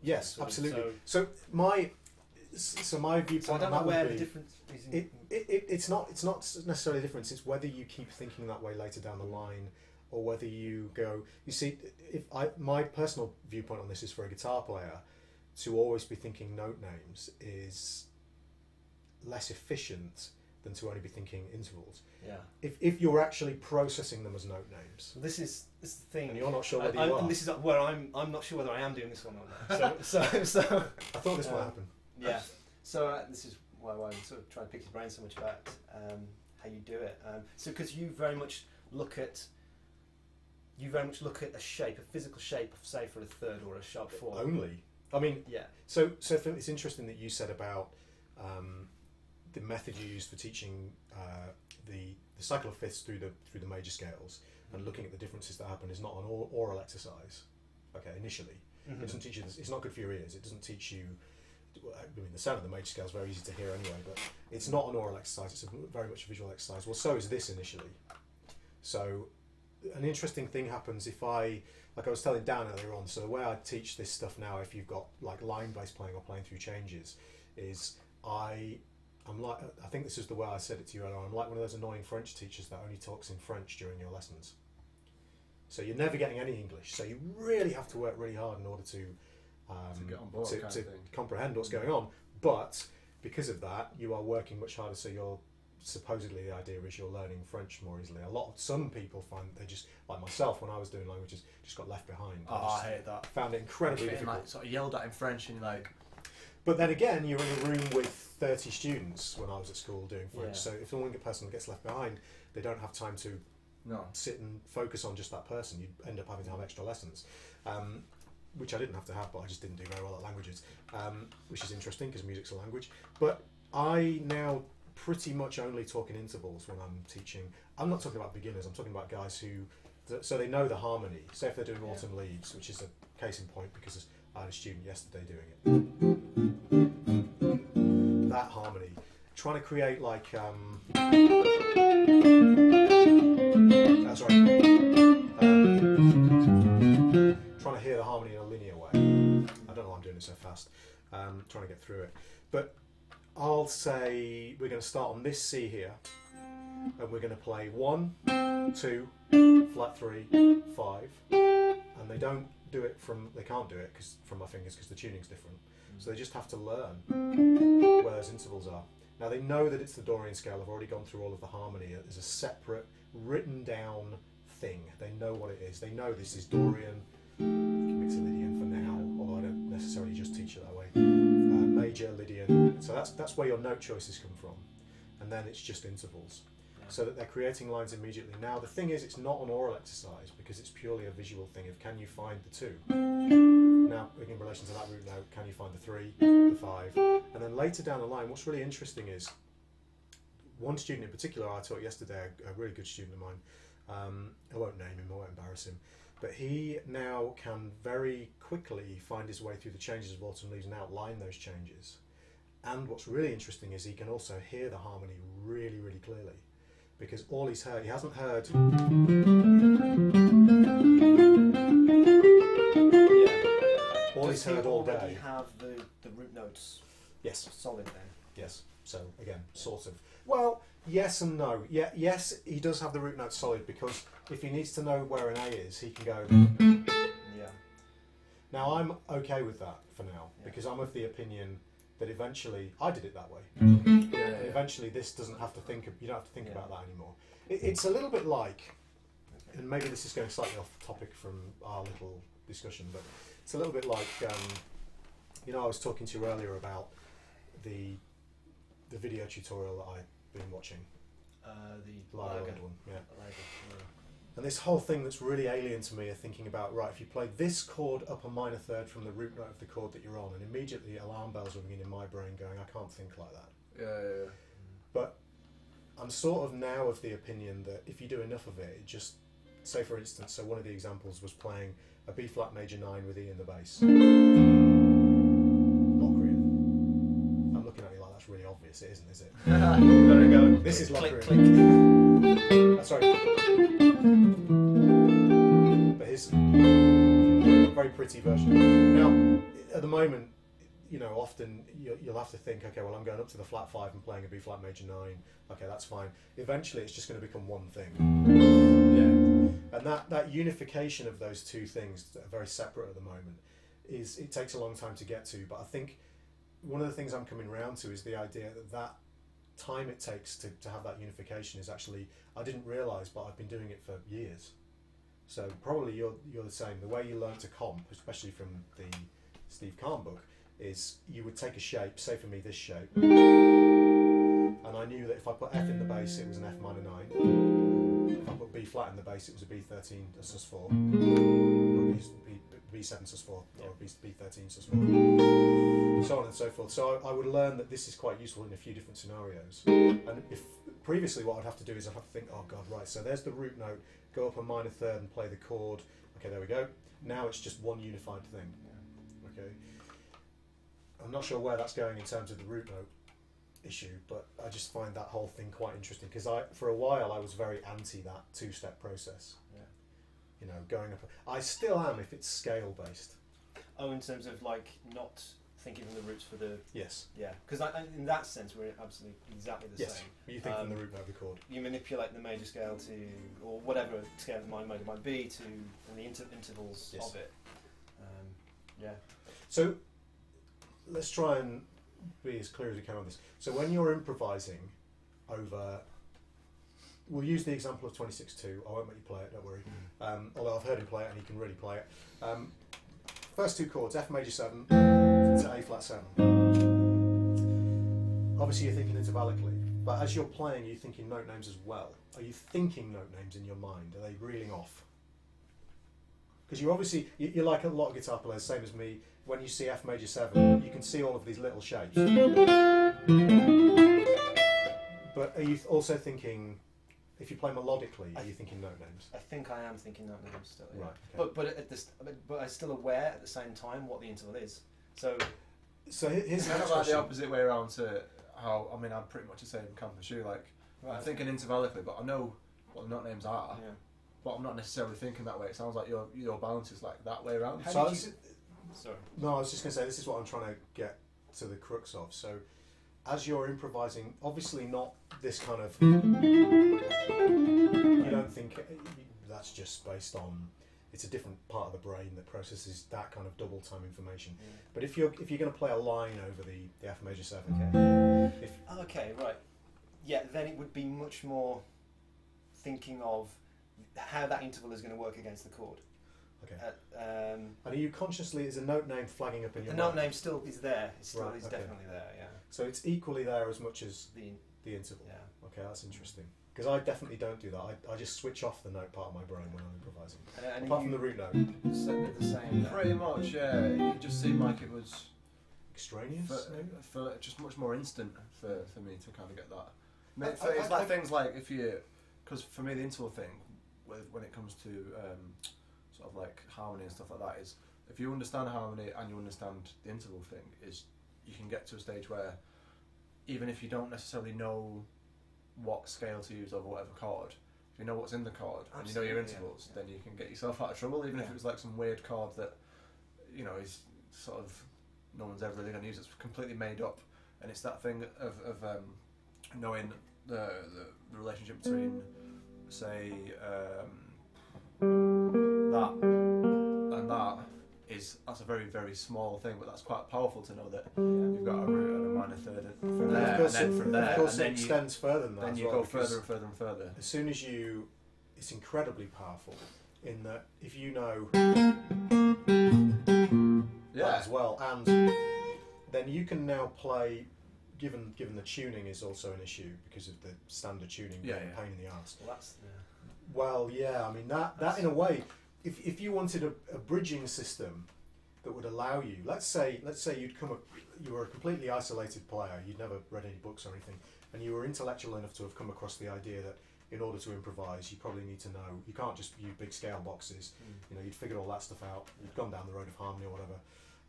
Yes, absolutely. So my So my viewpoint. So I don't know where the difference is. It's not necessarily a difference. It's whether you keep thinking that way later down the line, or whether you go. You see, my personal viewpoint on this is, for a guitar player, to always be thinking note names is less efficient than to only be thinking intervals. Yeah. If you're actually processing them as note names. This is the thing. And you're not sure whether you are. And this is where I'm not sure whether I am doing this one or not. So I thought this might happen. Yeah. So this is why I'm sort of trying to pick your brain so much about how you do it. So because you very much look at a shape, a physical shape, say for a third or a sharp four. Only. I mean, yeah. So it's interesting that you said about the method you use for teaching the cycle of fifths through the major scales, and looking at the differences that happen is not an oral exercise. Okay, initially, it doesn't teach you this. It's not good for your ears. It doesn't teach you. I mean, the sound of the major scale is very easy to hear anyway, but it's not an oral exercise. It's very much a visual exercise. Well, so is this initially. So, an interesting thing happens if like I was telling Dan earlier on. So the way I teach this stuff now, if you've got like line bass playing or playing through changes, is I'm like, I think this is the way I said it to you earlier on, I'm like one of those annoying French teachers that only talks in French during your lessons. So you're never getting any English. So you really have to work really hard in order to get on board, to comprehend what's going on. But because of that, you are working much harder. So you're supposedly, the idea is you're learning French more easily. Some people find they just, like myself, when I was doing languages, just got left behind. I hate that. Found it incredibly difficult. Like, sort of yelled at in French and you're like. But then again, you're in a room with 30 students when I was at school doing French. Yeah. So if one person gets left behind, they don't have time to sit and focus on just that person. You end up having to have extra lessons, which I didn't have to have, but I just didn't do very well at languages, which is interesting because music's a language. But I now pretty much only talk in intervals when I'm teaching. I'm not talking about beginners. I'm talking about guys so they know the harmony. Say if they're doing Autumn Leaves, which is a case in point because I had a student yesterday doing it. That harmony, trying to create like that's right. Trying to hear the harmony in a linear way. I don't know why I'm doing it so fast. Trying to get through it, but I'll say we're going to start on this C here, and we're going to play 1, 2, flat 3, 5, and they don't do it they can't do it from my fingers because the tuning's different. So they just have to learn where those intervals are. Now they know that it's the Dorian scale. I've already gone through all of the harmony. There's a separate written down thing. They know what it is. They know this is Dorian. Mix a Lydian for now, although I don't necessarily just teach it that way. Major, Lydian. So that's where your note choices come from. And then it's just intervals. So that they're creating lines immediately. Now the thing is, it's not an oral exercise because it's purely a visual thing of can you find the 2. Now in relation to that root note, can you find the 3, the 5, and then later down the line, what's really interesting is one student in particular I taught yesterday, a really good student of mine. I won't name him, I won't embarrass him, but he now can very quickly find his way through the changes of Autumn Leaves and outline those changes. And what's really interesting is he can also hear the harmony really, really clearly. Because all he hasn't heard. All he's heard all day. Does he already have the root notes? Yes. Solid then. Yes. So again, sort of. Well, yes and no. Yeah. Yes, he does have the root notes solid because if he needs to know where an A is, he can go. Yeah. Now I'm okay with that for now because I'm of the opinion that eventually I did it that way. Eventually, this doesn't have to think. You don't have to think about that anymore. It's a little bit like, and maybe this is going slightly off topic from our little discussion, but it's a little bit like, I was talking to you earlier about the video tutorial that I've been watching. The Lager Lager one, yeah. Lager, yeah. And this whole thing that's really alien to me are thinking about, right, if you play this chord up a minor third from the root note of the chord that you're on, and immediately alarm bells are ringing in my brain going, I can't think like that. Yeah. But I'm sort of now of the opinion that if you do enough of it, just, say for instance, so one of the examples was playing a B flat major 9 with E in the bass. Locrian. I'm looking at you like that's really obvious, it isn't, is it? There we go. This is click, Locrian. click. Sorry. But his very pretty version. Now, at the moment, you know, often you'll have to think, okay, well, I'm going up to the flat 5 and playing a B flat major 9. Okay, that's fine. Eventually, it's just going to become one thing. Yeah. And that unification of those two things that are very separate at the moment it takes a long time to get to. But I think one of the things I'm coming around to is the idea that time it takes to have that unification is actually, I didn't realise, but I've been doing it for years. So probably you're the same. The way you learn to comp, especially from the Steve Kahn book, is you would take a shape, say for me this shape, and I knew that if I put F in the bass it was an F minor 9, if I put B flat in the bass it was a B13 sus4, or B7 sus4, or B13 sus4, so on and so forth. So I would learn that this is quite useful in a few different scenarios. And if previously what I'd have to do is I'd have to think, oh god, right, so there's the root note, go up a minor third and play the chord. Okay, there we go. Now it's just one unified thing. Okay. I'm not sure where that's going in terms of the root note issue, but I just find that whole thing quite interesting because for a while I was very anti that two-step process. Yeah. You know, going up. I still am if it's scale based. Oh, in terms of like not thinking of the roots for the. Yes. Yeah, because in that sense we're absolutely exactly the same. You think from the root note of the chord. You manipulate the major scale to, or whatever scale the minor might be, to and the intervals of it. Yeah. So let's try and be as clear as we can on this. So when you're improvising over, we'll use the example of 26-2. I won't make you play it, don't worry. Although I've heard him play it and he can really play it. First two chords, F major 7 to A flat 7. Obviously you're thinking intervallically, but as you're playing, you're thinking note names as well. Are you thinking note names in your mind? Are they reeling off? Because you're obviously, you're like a lot of guitar players, same as me. When you see F major 7, you can see all of these little shapes. But are you also thinking, if you play melodically, are you thinking note names? I think I am thinking note names still. Yeah. Right. Okay. But I'm still aware at the same time what the interval is. So here's kind of like the opposite way around to how, I mean, I'm pretty much the same camp as you. Like, I'm thinking intervallically, but I know what the note names are. Yeah. But I'm not necessarily thinking that way. It sounds like your balance is like that way around. Sorry. No, I was just going to say, this is what I'm trying to get to the crux of. So, as you're improvising, obviously not this kind of. You don't think that's just based on. It's a different part of the brain that processes that kind of double time information. Yeah. But if you're going to play a line over the F major 7, okay, right, yeah, then it would be much more thinking of how that interval is going to work against the chord. Okay. And are you consciously, is a note name flagging up in your mind? The note name still is there. It still is definitely there, yeah. So it's equally there as much as the interval? Yeah. Okay, that's interesting. Because I definitely don't do that. I just switch off the note part of my brain when I'm improvising. Apart from the root note. The same. Pretty much, yeah. It just seemed like it was... extraneous? For just much more instant for me to kind of get that. It's like things like if you... Because for me the interval thing, when it comes to... sort of like harmony and stuff like that, is if you understand harmony and you understand the interval thing, is you can get to a stage where even if you don't necessarily know what scale to use over whatever chord, if you know what's in the chord and you know your intervals, then you can get yourself out of trouble, even if it was like some weird chord that, you know, is sort of no one's ever really going to use, it's completely made up. And it's that thing of knowing the relationship between, say, that and that's a very, very small thing, but that's quite powerful to know that you've got a root and a minor third from there, and then from there, of course, it extends further than that. Then you go further and further and further. As soon as it's incredibly powerful in that if you know that as well, and then you can now play. Given the tuning is also an issue because of the standard tuning being a pain in the arse. Well, I mean that in a way, if you wanted a bridging system that would allow you, let's say you were a completely isolated player, you'd never read any books or anything, and you were intellectual enough to have come across the idea that in order to improvise, you probably need to know, you can't just use big scale boxes. You know, you'd figured all that stuff out. You'd gone down the road of harmony or whatever,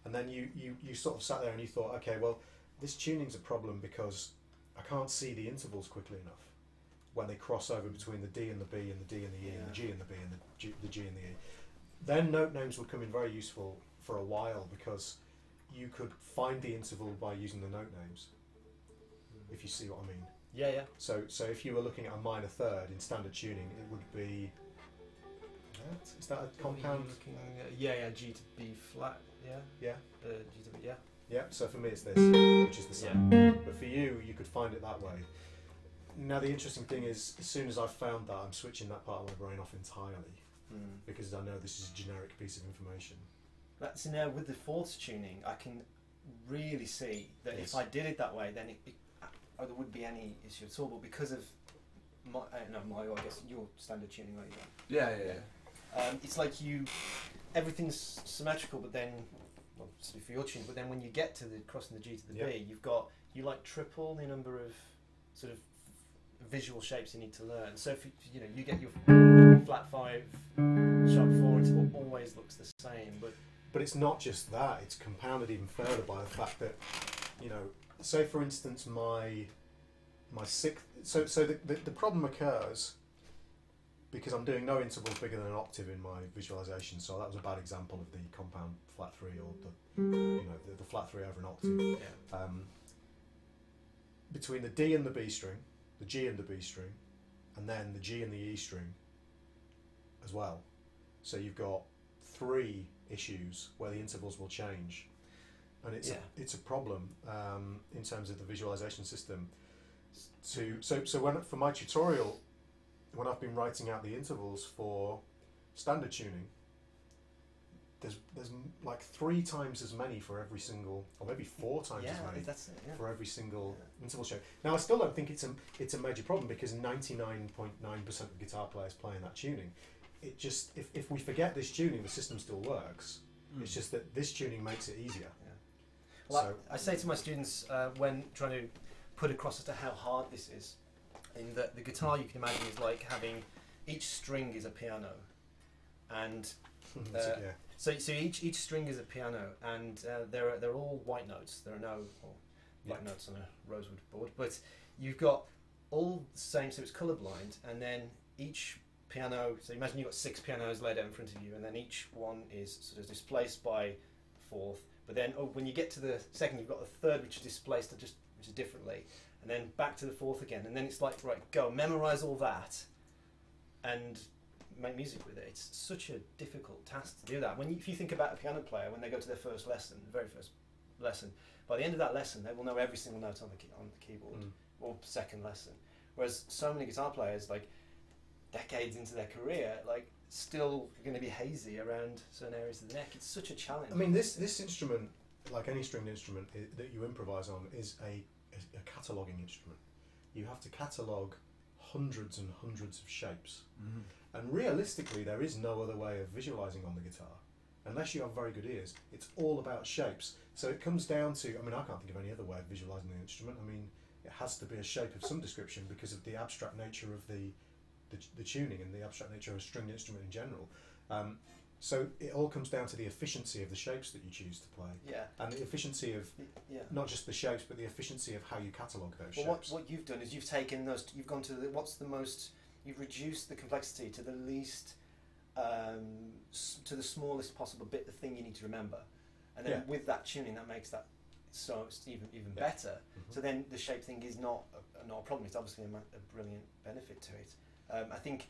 and then you sort of sat there and you thought, okay, well, this tuning's a problem because I can't see the intervals quickly enough when they cross over between the D and the B and the D and the E and the G and the B and the G and the E. Then note names would come in very useful for a while because you could find the interval by using the note names, if you see what I mean. Yeah, yeah. So if you were looking at a minor third in standard tuning, it would be. Is that a compound? Yeah, G to B flat. Yeah. Yeah. G to B. Yeah. Yeah. So for me, it's this, which is the same. Yeah. But for you, you could find it that way. Now the interesting thing is, as soon as I've found that, I'm switching that part of my brain off entirely, because I know this is a generic piece of information. That's now with the fourths tuning, I can really see that if I did it that way, then there wouldn't be any issue at all. But because of I guess your standard tuning, like Yeah. it's like everything's symmetrical, but then, well, for your tuning, but then when you get to the crossing the G to the B, you like triple the number of sort of visual shapes you need to learn. So if you get your flat 5 sharp 4 interval always looks the same, but it's not just that, it's compounded even further by the fact that, say for instance my sixth, so the problem occurs because I'm doing no intervals bigger than an octave in my visualization. So that was a bad example of the compound flat 3 or the flat 3 over an octave. Yeah. Between the D and the B string, the G and the B string, and then the G and the E string as well. So you've got 3 issues where the intervals will change, and it's a problem in terms of the visualization system. For my tutorial, when I've been writing out the intervals for standard tuning, there's like 3 times as many for every single, or maybe 4 times as many for every single interval shape. Now I still don't think it's a major problem, because 99.9% of guitar players playing that tuning. It just, if we forget this tuning, the system still works. It's just that this tuning makes it easier. Yeah. Well, I say to my students when trying to put across as to how hard this is, in that the guitar, you can imagine, is like having each string is a piano, and so each string is a piano, and they're all white notes. There are no black notes on a rosewood board, but you've got all the same, so it's colourblind, and then each piano, so imagine you've got 6 pianos laid out in front of you, and then each one is sort of displaced by the fourth, but then when you get to the second, you've got the third, which is displaced which is differently, and then back to the fourth again, and then it's like, right, go memorize all that and make music with it. It's such a difficult task to do that. If you think about a piano player, when they go to their first lesson, the very first lesson, by the end of that lesson they will know every single note on the keyboard, or second lesson, whereas so many guitar players, like decades into their career, like still going to be hazy around certain areas of the neck. It's such a challenge. I mean, this instrument, like any stringed instrument that you improvise on, is a cataloguing instrument. You have to catalogue hundreds and hundreds of shapes, and realistically there is no other way of visualising on the guitar unless you have very good ears. It's all about shapes. So it comes down to, I mean, I can't think of any other way of visualising the instrument. I mean, it has to be a shape of some description because of the abstract nature of the tuning and the abstract nature of a stringed instrument in general. So it all comes down to the efficiency of the shapes that you choose to play, and the efficiency of not just the shapes, but the efficiency of how you catalogue those shapes. What you've done is you've taken those, you've gone to you've reduced the complexity to the least, to the smallest possible bit, the thing you need to remember, and then with that tuning, that makes that so it's even better. So then the shape thing is not a problem. It's obviously a brilliant benefit to it. I think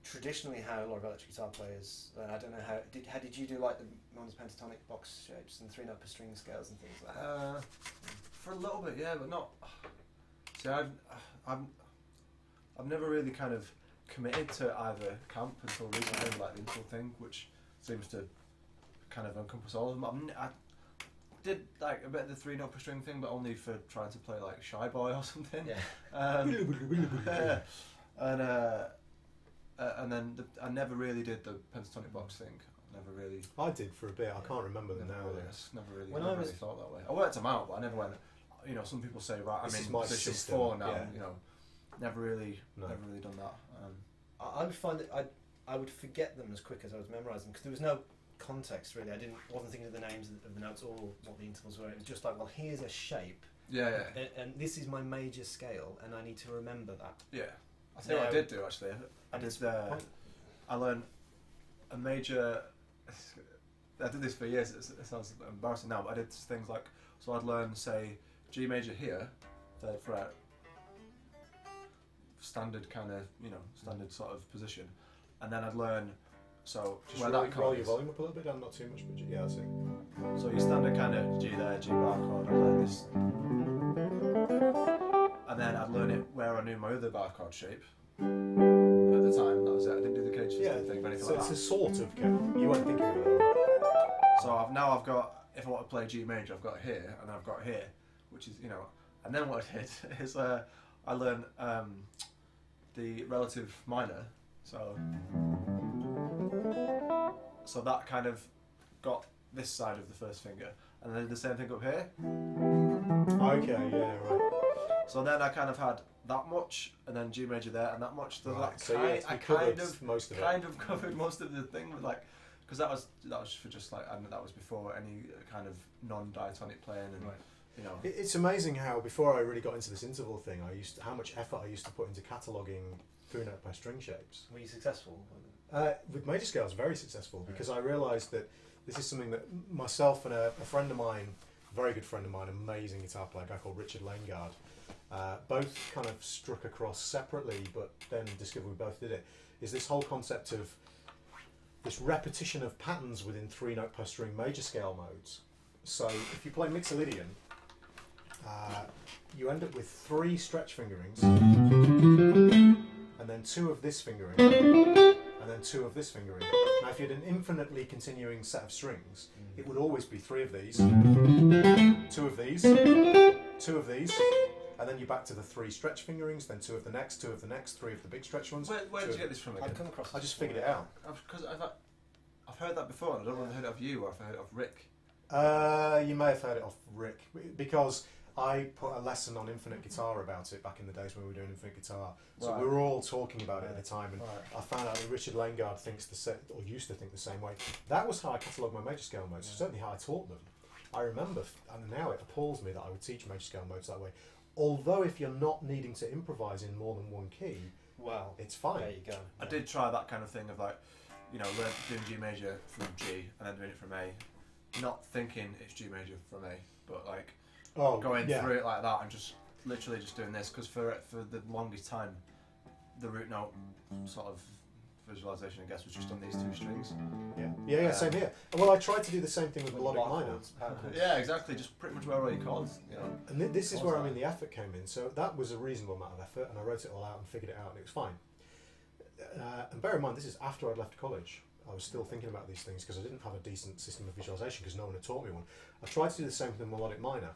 traditionally how a lot of electric guitar players, I don't know how did you do like the monopentatonic box shapes and 3-note per string scales and things like that? For a little bit, yeah, but not. See, I've never really kind of committed to either camp until recently, like the intro thing, which seems to kind of encompass all of them. I did like a bit of the 3-note per string thing, but only for trying to play like Shy Boy or something. And then I never really did the pentatonic box thing. Never really. I did for a bit. I can't remember them now. Never really thought that way. I worked them out, but I never went. Some people say, right, I'm in position 4 now. Never really done that. I would find that I would forget them as quick as I was memorising them, because there was no context really. Wasn't thinking of the names of the notes or what the intervals were. It was just like, well, here's a shape. And this is my major scale, and I need to remember that. Yeah. I think what I did do actually. I learned a major. I did this for years. It sounds embarrassing now, but I did things like, so I'd learn, say, G major here, 3rd fret, standard kind of, standard sort of position, and then I'd learn, so just where roll, that roll chord your is. volume up a little bit down, not too much, but yeah, that's it. So your standard kind of G there, G bar chord, I'd learn this, and then I'd learn it where I knew my other bar chord shape. At the time, that was it. I didn't do the cage system thing or anything like that. It's a sort of, you weren't thinking of it. So I've got, if I want to play G major, I've got here, and I've got here, which is, and then what I did is I learned the relative minor, so that kind of got this side of the first finger, and then I did the same thing up here. Okay, yeah, right. So then I kind of had that much, and then G major there, and that much. So Right. that So I kind of most of it. kind of covered most of the thing with like, because that was for just like, I mean, that was before any kind of non-diatonic playing, and It's amazing how before I really got into this interval thing, how much effort I used to put into cataloguing 3-note per string shapes. Were you successful? With major scales, very successful, because I realised that this is something that myself and a friend of mine, a very good friend of mine, amazing guitar player, a guy called Richard Langard, both kind of struck across separately, but then discovered we both did it, is this whole concept of this repetition of patterns within 3-note per string major scale modes. So if you play Mixolydian, you end up with 3 stretch fingerings, and then 2 of this fingering, and then 2 of this fingering. Now if you had an infinitely continuing set of strings, it would always be 3 of these, 2 of these, 2 of these, and then you're back to the 3 stretch fingerings, then 2 of the next, 2 of the next, 3 of the big stretch ones. Where did you get this from again? I've come across. I just figured it out. Because I've heard that before, and I don't know if I heard it of you or if I heard it of Rick. You may have heard it off Rick, because I put a lesson on infinite guitar about it back in the days when we were doing infinite guitar. So we were all talking about it at the time, and I found out that Richard Langard thinks or used to think the same way. That was how I catalogued my major scale modes. Certainly how I taught them. I remember, and now it appalls me that I would teach major scale modes that way. Although if you're not needing to improvise in more than one key, it's fine. There you go. I did try that kind of thing of like, doing G major from G and then doing it from A, not thinking it's G major from A, but like going through it like that and just literally just doing this, because for the longest time, the root note sort of visualization, I guess, was just on these 2 strings. Yeah, same here. Well, I tried to do the same thing with melodic minor. Yeah, exactly, just pretty much where all your chords, And this is where the effort came in. So that was a reasonable amount of effort, and I wrote it all out and figured it out, and it was fine. And bear in mind, this is after I'd left college. I was still thinking about these things because I didn't have a decent system of visualization because no one had taught me one. I tried to do the same with the melodic minor.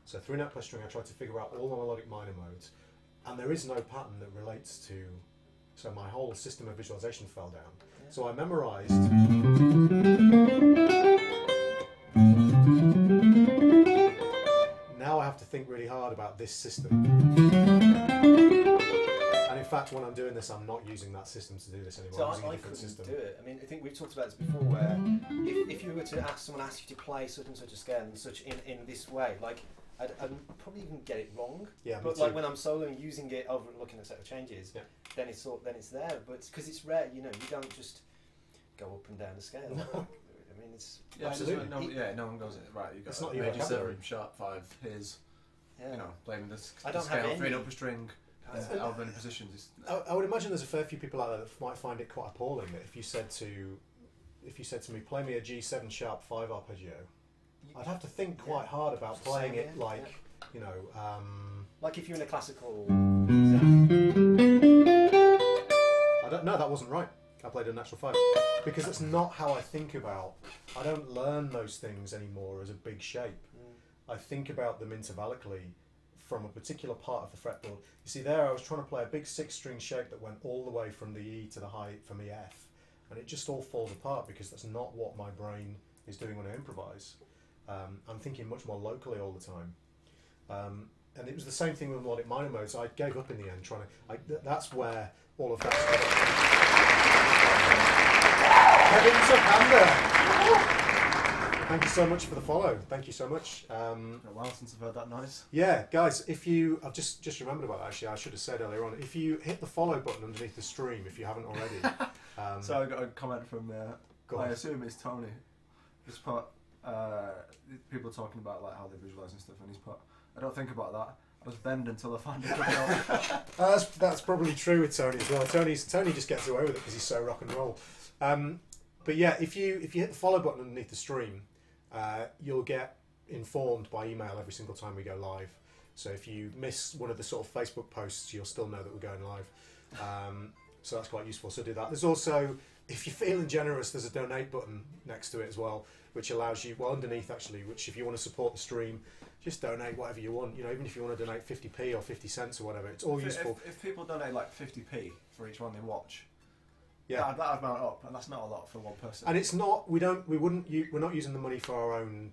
So 3-note per string, I tried to figure out all the melodic minor modes, and there is no pattern that relates to. So my whole system of visualization fell down. So I memorised. Now I have to think really hard about this system. And in fact, when I'm doing this, I'm not using that system to do this anymore. I'm using a different system. Do it. I mean, I think we've talked about this before, where if you were to ask you to play such and such a scale and such in this way, like I'd probably even get it wrong. Yeah, but like when I'm soloing, using it over looking at a set of changes, then it's there. But because it's rare, you don't just go up and down the scale. No. I mean, it's absolutely. No one goes it right. You got it's not major your 7, sharp 5. Here's playing this scale 3-note per string. Out of any positions. I would imagine there's a fair few people out there that might find it quite appalling that if you said to me, play me a G7 sharp 5 arpeggio, I'd have to think quite hard about playing it like like if you're in a classical. I don't know. That wasn't right. I played a natural 5 because that's not how I think about. I don't learn those things anymore as a big shape. I think about them intervallically from a particular part of the fretboard. You see there, I was trying to play a big 6-string shape that went all the way from the E to the high, from the F, and it just all falls apart because that's not what my brain is doing when I improvise. I'm thinking much more locally all the time. And it was the same thing with melodic minor modes. I gave up in the end trying to. That's where all of that Kevin Tupander. Thank you so much for the follow. Thank you so much. A while since I've heard that noise. Yeah, guys, if you, I've just remembered about that actually. I should have said earlier on. If you hit the follow button underneath the stream, if you haven't already. So I got a comment from. I assume it's Tony. He's put people are talking about like how they visualise and stuff, and he's put, I don't think about that. I just bend until I find a good note. That's probably true with Tony as well. Tony just gets away with it because he's so rock and roll. But yeah, if you hit the follow button underneath the stream, you'll get informed by email every single time we go live. So if you miss one of the sort of Facebook posts, you'll still know that we're going live. So that's quite useful. So do that. There's also, if you're feeling generous, there's a donate button next to it as well, which allows you, well, underneath actually, which if you want to support the stream, just donate whatever you want. You know, even if you want to donate 50p or 50 cents or whatever, it's all useful. If people donate like 50p for each one they watch, yeah, that'd mount up, and that's not a lot for one person. And it's not, we're not using the money for our own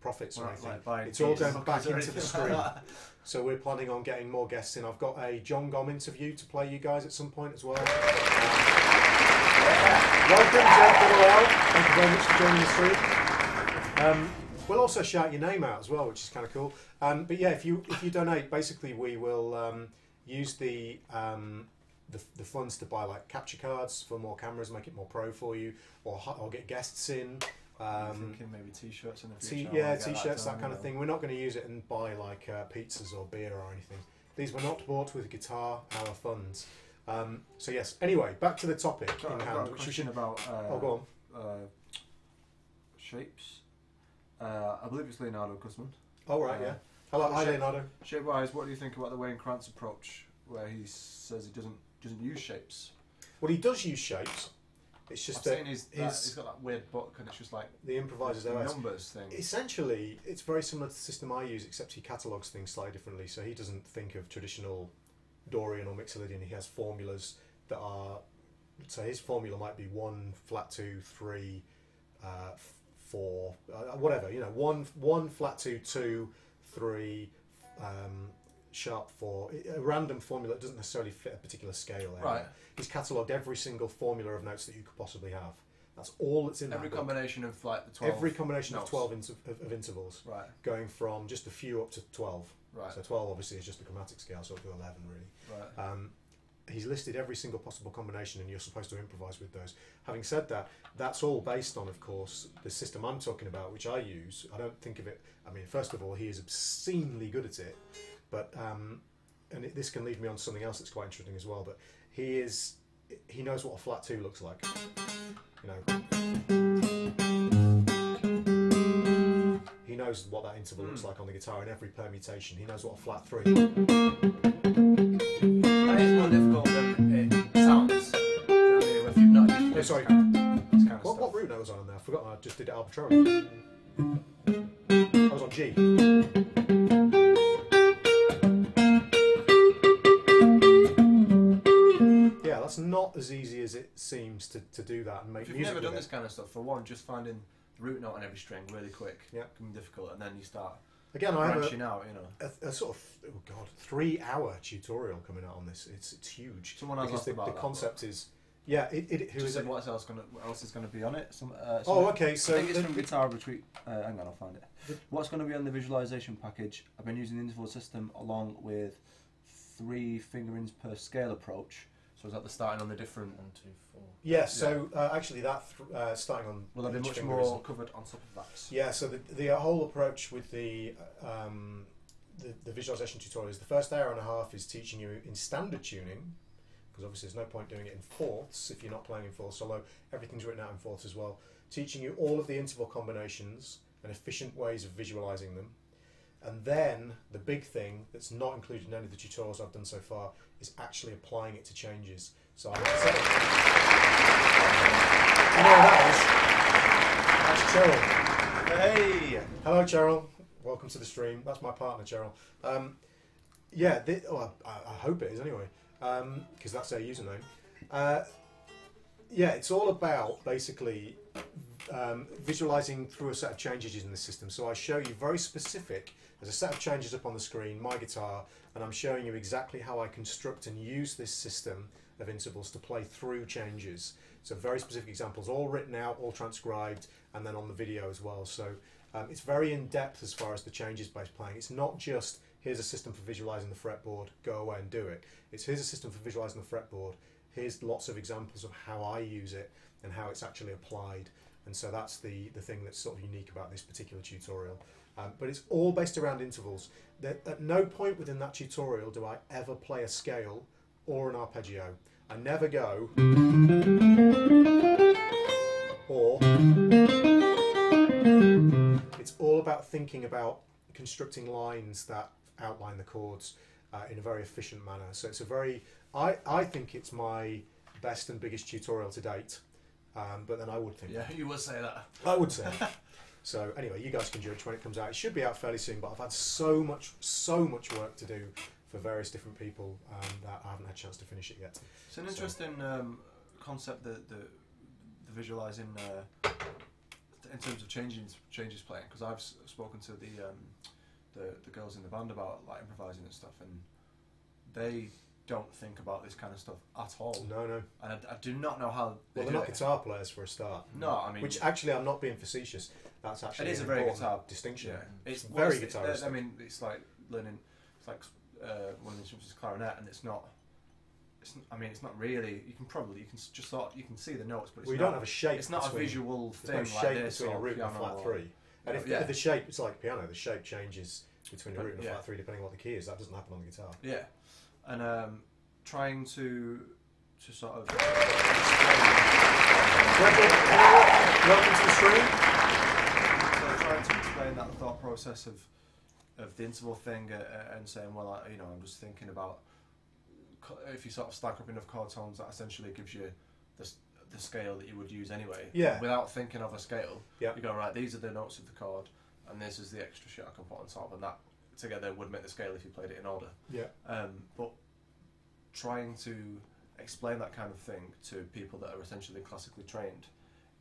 profits or anything. Like it's all going back into the stream. So we're planning on getting more guests in. I've got a John Gomm interview to play you guys at some point as well. Welcome, Jake. Thank you very much for joining the stream. We'll also shout your name out as well, which is kind of cool. But yeah, if you donate, basically we will use the funds to buy like capture cards for more cameras, make it more pro for you, or get guests in. I'm thinking maybe t-shirts in the future. Yeah, t-shirts, that kind of thing. We're not going to use it and buy like pizzas or beer or anything. These were not bought with guitar hour funds. So yes. Anyway, back to the topic in hand. Got a question about go on. Shapes. I believe it's Leonardo Guzman. Oh right, yeah. Hello, hi Leonardo. Shape-wise, what do you think about the Wayne Krantz approach, where he says he doesn't use shapes? Well, he does use shapes. It's just that he's got that weird book, and it's just like the improviser's numbers thing. Essentially, it's very similar to the system I use, except he catalogues things slightly differently. So he doesn't think of traditional Dorian or Mixolydian. He has formulas that are, so his formula might be 1 flat 2 3 4 whatever, you know, 1 flat 2 2 3 sharp 4, a random formula that doesn't necessarily fit a particular scale area. Right. He's catalogued every single formula of notes that you could possibly have. That's all that's in every that combination of like the 12. Every combination notes. of 12 of intervals. Right. Going from just a few up to 12. Right. So 12 obviously is just a chromatic scale, so up to 11 really. Right. He's listed every single possible combination, and you're supposed to improvise with those. Having said that, that's all based on, of course, the system I'm talking about, which I use. I don't think of it. I mean, first of all, he is obscenely good at it, but this can lead me on to something else that's quite interesting as well. But he knows what a flat 2 looks like. You know, he knows what that interval looks like on the guitar in every permutation. He knows what a flat 3. That is more difficult than it sounds. If you've not used Oh, sorry. this kind of stuff. What root note was I on there? I forgot. I just did it arbitrarily. I was on G. Yeah, that's not as easy as it seems to do that and make If you've music never done with this kind of stuff, for one, just finding the root note on every string really quick can be difficult, and then you start Again, I have branching out, you know. a sort of 3-hour tutorial coming out on this. It's huge. Someone else because asked about the that, concept is who is it? What else is going to be on it? Okay, so I think it's from Guitar Retreat. Hang on, I'll find it. What's going to be on the visualization package? I've been using the interval system along with 3 fingerings per scale approach. So is that the starting on the different 1, 2, 4? Yeah. So actually, that starting on. Will there be much more covered on top of that? Yeah. So the whole approach with the visualization tutorial is the first hour and a half is teaching you in standard tuning, because obviously there's no point doing it in fourths if you're not playing in fourths, although everything's written out in fourths as well. Teaching you all of the interval combinations and efficient ways of visualizing them. And then the big thing that's not included in any of the tutorials I've done so far is actually applying it to changes. So I'm set you know what that is? That's Cheryl. Hey! Hello Cheryl. Welcome to the stream. That's my partner Cheryl. I hope it is anyway, because that's their username. It's all about basically visualizing through a set of changes in the system. So I show you very specific. There's a set of changes up on the screen, my guitar, and I'm showing you exactly how I construct and use this system of intervals to play through changes. So very specific examples, all written out, all transcribed, and then on the video as well. So it's very in-depth as far as the changes-based playing. It's not just, here's a system for visualizing the fretboard, go away and do it. It's, here's a system for visualizing the fretboard, here's lots of examples of how I use it and how it's actually applied. and so that's the thing that's sort of unique about this particular tutorial. But it's all based around intervals. At no point within that tutorial do I ever play a scale or an arpeggio. I never go or. It's all about thinking about constructing lines that outline the chords in a very efficient manner. So it's a very, I think it's my best and biggest tutorial to date. But then I would think. Yeah, you would say that. I would say. So anyway, you guys can judge when it comes out. It should be out fairly soon, but I've had so much work to do for various different people that I haven't had a chance to finish it yet. It's an interesting concept, the visualising in terms of changes playing, because I've spoken to the girls in the band about like improvising and stuff, and they don't think about this kind of stuff at all. No. And I do not know how they're not guitar players for a start. No, I mean... Which actually, I'm not being facetious. That's actually it is a very guitar distinction. Yeah. It's very guitarist. I mean, it's like learning... It's like one of the instruments is clarinet, and it's not... I mean, it's not really... You can see the notes, but it's you not... don't have a shape. It's not a visual thing no shape like this between or a root and a piano flat three. And if the shape, it's like piano, the shape changes between a root and a flat three depending on what the key is. That doesn't happen on the guitar. Yeah. And trying to sort of... Welcome to the stream. So trying to explain that thought process of the interval thing and saying, well, I'm just thinking about if you sort of stack up enough chord tones, that essentially gives you the scale that you would use anyway. Yeah. Without thinking of a scale. Yeah. You go, right, these are the notes of the chord, and this is the extra shit I can put on top, and that together would make the scale if you played it in order. Yeah. But trying to explain that kind of thing to people that are essentially classically trained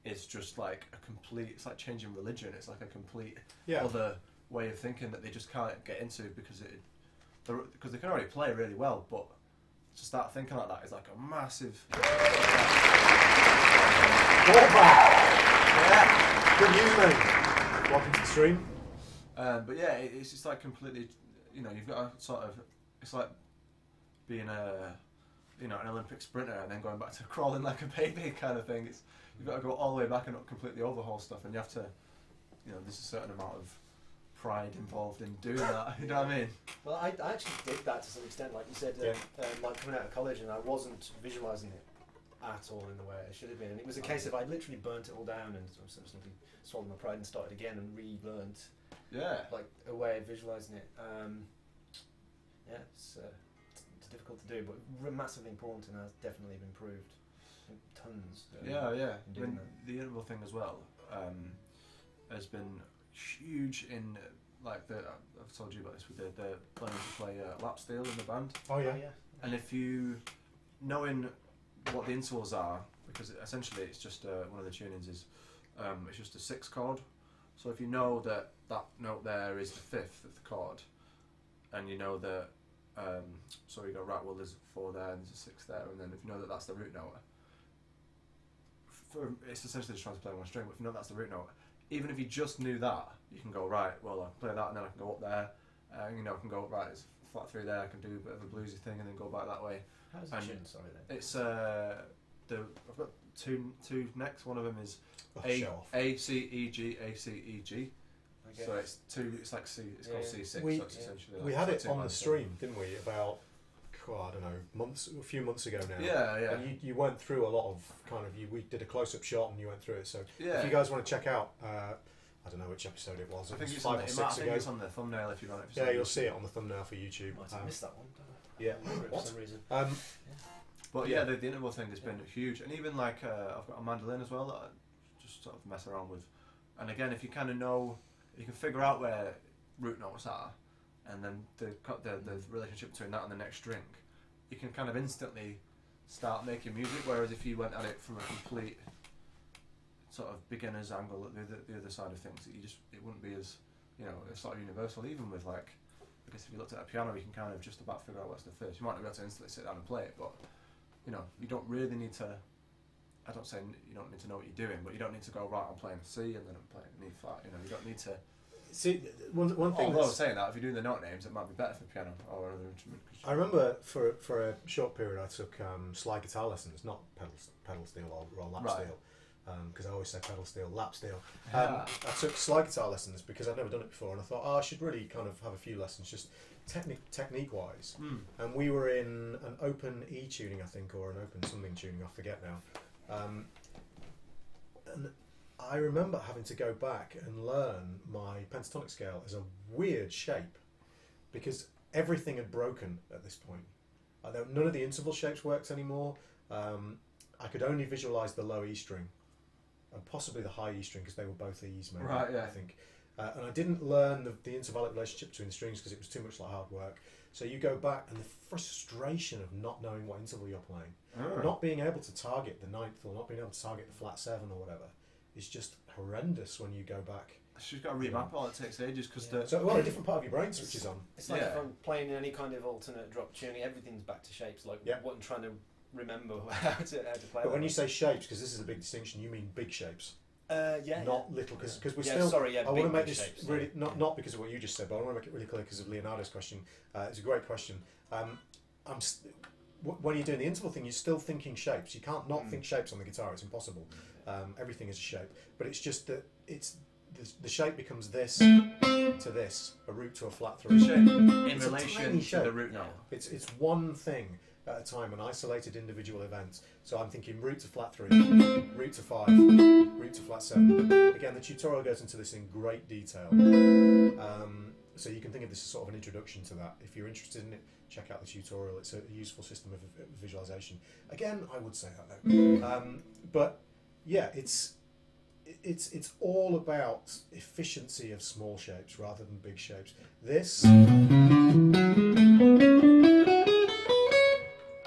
is just like a complete... It's like changing religion. It's like a complete other way of thinking that they just can't get into because they can already play really well, but to start thinking like that is like a massive... Yeah. Good news, mate. Welcome to the stream. But yeah, it's just like completely... you've got to sort of... It's like being an Olympic sprinter and then going back to crawling like a baby kind of thing. You've got to go all the way back and completely overhaul stuff, and you have to, there's a certain amount of pride involved in doing that. You know what I mean? Well, I actually did that to some extent, like you said, like coming out of college, and I wasn't visualising it at all in the way I should have been. And it was a case of I literally burnt it all down and sort of simply swallowed my pride and started again and relearned. Yeah. Like a way of visualising it. It's difficult to do, but massively important, and has definitely improved tons. The interval thing as well has been huge in like I've told you about this with the learning to play lap steel in the band. Oh yeah. And if you knowing what the intervals are, because essentially it's just one of the tunings is it's just a 6 chord. So if you know that note there is the 5th of the chord, and you know that so you go, right, well there's 4 there and there's a 6 there, and then if you know that that's the root note, it's essentially just trying to play one string, but if you know that's the root note, even if you just knew that, you can go, right, well I can play that and then I can go up there, I can go, right, it's flat 3 there, I can do a bit of a bluesy thing and then go back that way. How's the tune, sorry then? It's I've got two necks. One of them is A C E G A C E G. Okay. So it's two. It's like C. It's called C6. So it's essentially we had it on the stream, didn't we? About I don't know, a few months ago now. Yeah. And you went through a lot of we did a close-up shot and you went through it. So if you guys want to check out, I don't know which episode it was. I think it's 5 or 6 ago. I think it's on the thumbnail if you want it. Yeah, you'll see it on the thumbnail for YouTube. I missed that one. Yeah. For some reason. But yeah, the interval thing has been huge, and even like I've got a mandolin as well that I just sort of mess around with. And again, if you kind of know, you can figure out where root notes are, and then the relationship between that and the next string, you can kind of instantly start making music. Whereas if you went at it from a complete sort of beginner's angle at the other side of things, it wouldn't be as sort of universal. Even with like, I guess if you looked at a piano, you can kind of just about figure out what's the first. You might not be able to instantly sit down and play it, but you don't really need to. I don't say you don't need to know what you're doing, but you don't need to go, right, I'm playing a C and then I'm playing an E flat. You don't need to. See, one thing. Although saying that, if you're doing the note names, it might be better for piano or another instrument. I remember for a short period I took slide guitar lessons, not pedal steel or lap steel, because I always say pedal steel, lap steel. I took slide guitar lessons because I'd never done it before, and I thought, I should really kind of have a few lessons, just technique-wise. And we were in an open E tuning, I think, or an open something tuning, I forget now. And I remember having to go back and learn my pentatonic scale as a weird shape, because everything had broken at this point. None of the interval shapes worked anymore. I could only visualise the low E string and possibly the high E string, because they were both E's, maybe, right, yeah. I think. And I didn't learn the intervallic relationship between the strings because it was too much like hard work. So you go back, and the frustration of not knowing what interval you're playing, not being able to target the ninth, or not being able to target the flat 7 or whatever, is just horrendous when you go back. She's got to remap all, it takes ages, because so a different part of your brain switches on. It's like if I'm playing in any kind of alternate drop tuning, everything's back to shapes, like what I'm trying to remember how to play. But when you say shapes, because this is a big distinction, you mean big shapes. Not little, because we're still. Sorry, I want to make this shapes, really not because of what you just said, but I want to make it really clear because of Leonardo's question. It's a great question. When you're doing the interval thing, you're still thinking shapes. You can't not think shapes on the guitar. It's impossible. Everything is a shape, but it's just that it's the shape becomes this to this, a root to a flat 3. The shape in relation to the root note. It's one thing at a time, an isolated individual event. So I'm thinking root to flat 3, root to 5, root to flat 7. Again, the tutorial goes into this in great detail. So you can think of this as sort of an introduction to that. If you're interested in it, check out the tutorial. It's a useful system of visualization. Again, I would say that though. But yeah, it's all about efficiency of small shapes rather than big shapes. This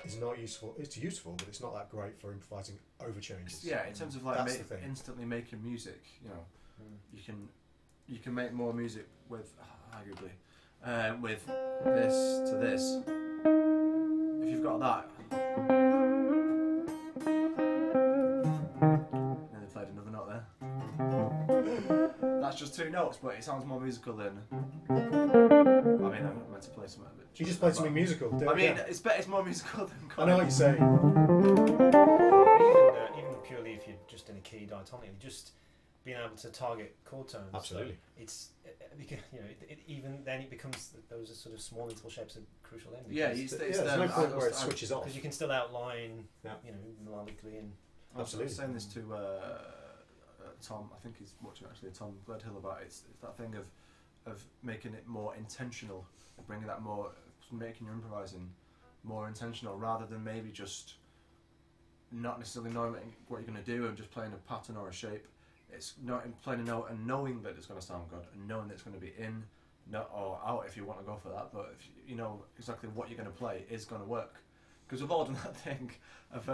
is not useful. It's useful, but it's not that great for improvising over changes. Yeah, in terms of like instantly making music, you know, you can make more music with arguably with this to this. If you've got that. Nearly played another note there. That's just 2 notes, but it sounds more musical than. I mean, I'm not meant to play something a bit. You just played something musical. It's more musical than. I know what you're saying. Even purely if you're just in a key diatonically, just being able to target chord tones. Absolutely. It's because even then it becomes those are sort of small interval shapes are crucial then. There's no point where it switches off. Because you can still outline, melodically and. Absolutely. I was saying this to Tom. I think he's watching actually. Tom Gledhill about it. It's that thing of making it more intentional, bringing that more, making your improvising more intentional, rather than maybe just not necessarily knowing what you're going to do and just playing a pattern or a shape. It's not playing a note and knowing that it's going to sound good and knowing that it's going to be in or out if you want to go for that, but if you know exactly what you're going to play is going to work. Because we've all done that thing of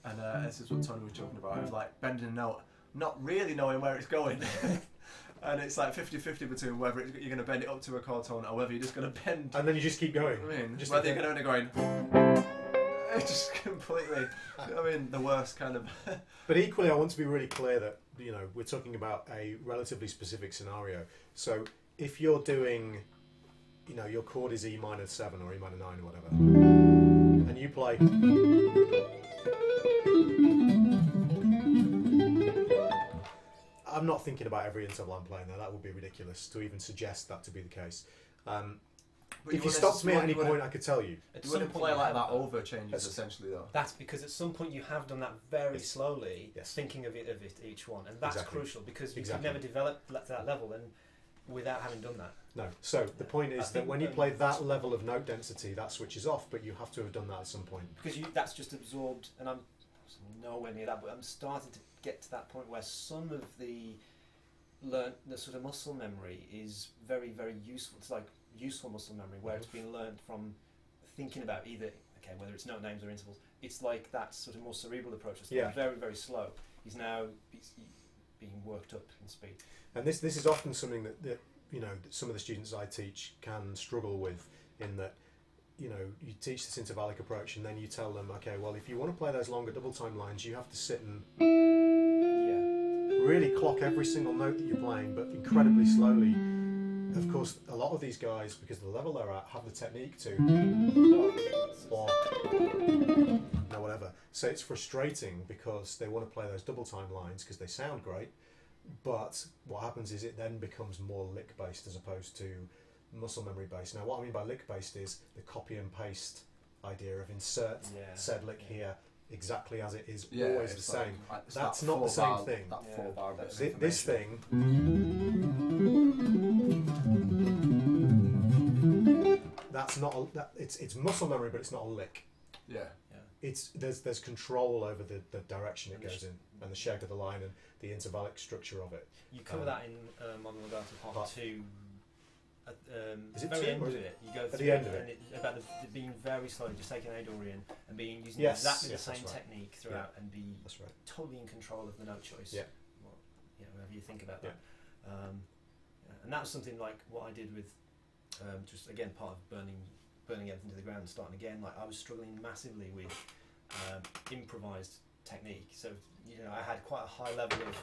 and this is what Tony was talking about, of like bending a note, not really knowing where it's going. And it's like 50-50 between whether you're going to bend it up to a chord tone or whether you're just going to bend. And then you just keep going. I mean, whether you're going to going. It's just completely. I mean, the worst kind of. But equally, I want to be really clear that we're talking about a relatively specific scenario. So if you're doing, your chord is E minor 7 or E minor 9 or whatever, and you play. I'm not thinking about every interval I'm playing there. That would be ridiculous to even suggest that to be the case. If you stopped me at any point, I could tell you. You wouldn't play like that over changes, essentially, though. That's because at some point you have done that very slowly, thinking of it each one, and that's crucial because you've never developed to that level, and without having done that. No. So the point is that when you play that level of note density, that switches off, but you have to have done that at some point. Because that's just absorbed, and I'm nowhere near that, but I'm starting to get to that point where some of the sort of muscle memory is very, very useful. It's like useful muscle memory where it's been learned from thinking about whether it's note names or intervals. It's like that sort of more cerebral approach. It's very, very slow. He's now being worked up in speed. And this is often something that some of the students I teach can struggle with, in that you teach this intervallic approach and then you tell them, okay, well, if you want to play those longer double time lines, you have to sit and really clock every single note that you're playing, but incredibly slowly. Of course, a lot of these guys, because of the level they're at, have the technique to, or know, whatever. So it's frustrating because they want to play those double time lines because they sound great, but what happens is it then becomes more lick based as opposed to muscle memory based. Now what I mean by lick based is the copy and paste idea of insert said lick here exactly as it is, always the same. That's not the same thing. This thing that's not it's muscle memory, but it's not a lick. It's there's control over the direction it goes in and the shape of the line and the intervallic structure of it. You cover that in Modern Legato Part 2. Is it very two, end or of is it. You go at through the end of and it? about the being very slow, just taking A Dorian and using Yes, exactly yes, the same that's right. technique throughout and be That's right. totally in control of the note choice. Yeah. Well, whatever you think about that. And that was something like what I did with just again part of burning everything to the ground and starting again. Like I was struggling massively with improvised technique. So I had quite a high level of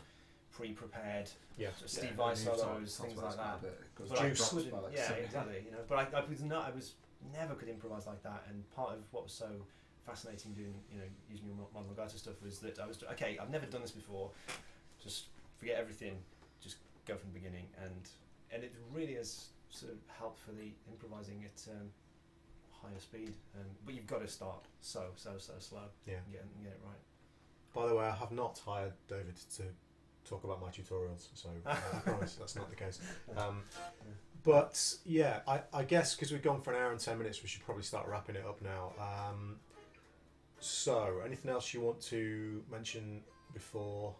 pre-prepared sort of Steve Vai solos, things like that. Exactly. But I was never could improvise like that. And part of what was so fascinating doing, using your Modern Legato stuff was that I was okay. I've never done this before. Just forget everything. Just go from the beginning, and it really has sort of helped for the improvising at higher speed. But you've got to start so slow. And get it right. By the way, I have not hired David to talk about my tutorials, so I promise that's not the case. But yeah, I guess because we've gone for an hour and 10 minutes, we should probably start wrapping it up now. So, anything else you want to mention before?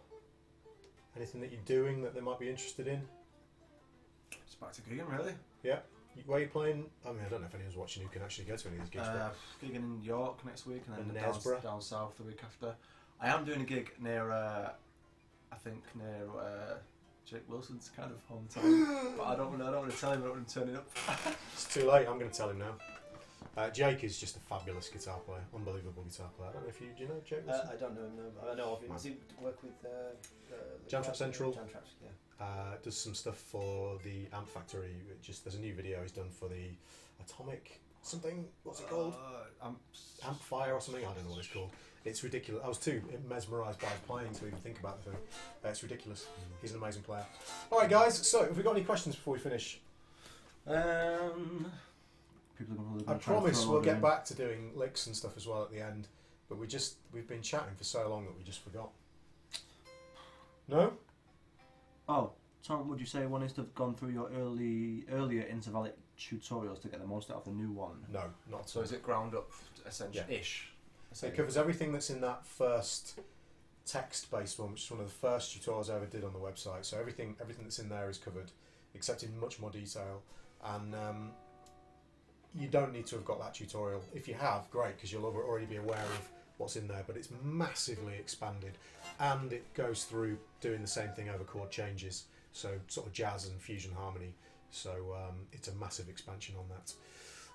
Anything that you're doing that they might be interested in? It's back to gigging, really. Yeah. Where are you playing? I mean, I don't know if anyone's watching who can actually go to any of these gigs. Gigging in York next week, and then Knaresborough. down south the week after. I am doing a gig near, I think near Jake Wilson's kind of hometown, but I don't want to tell him when I'm turning up. It's too late. I'm going to tell him now. Jake is just a fabulous guitar player, unbelievable guitar player. I don't know if do you know Jake Wilson? I don't know him. No. I know of him. Does he work with Jam Trap Central? Jam Traps, yeah. Does some stuff for the Amp Factory. There's a new video he's done for the Atomic something. What's it called? Amplifier or something. I don't know what it's called. It's ridiculous. I was too mesmerised by his playing to even think about the thing. It's ridiculous. He's an amazing player. All right, guys. So, have we got any questions before we finish? I promise we'll get back to doing licks and stuff as well at the end. But we've been chatting for so long that we just forgot. No? Oh, Tom, would you say one is to have gone through your earlier intervallic tutorials to get the most out of the new one? No, not so. Is it ground up essentially-ish? So it covers everything that's in that first text-based one, which is one of the first tutorials I ever did on the website. So everything that's in there is covered, except in much more detail. And you don't need to have got that tutorial. If you have, great, because you'll already be aware of what's in there. But it's massively expanded, and it goes through doing the same thing over chord changes. So sort of jazz and fusion harmony. So it's a massive expansion on that.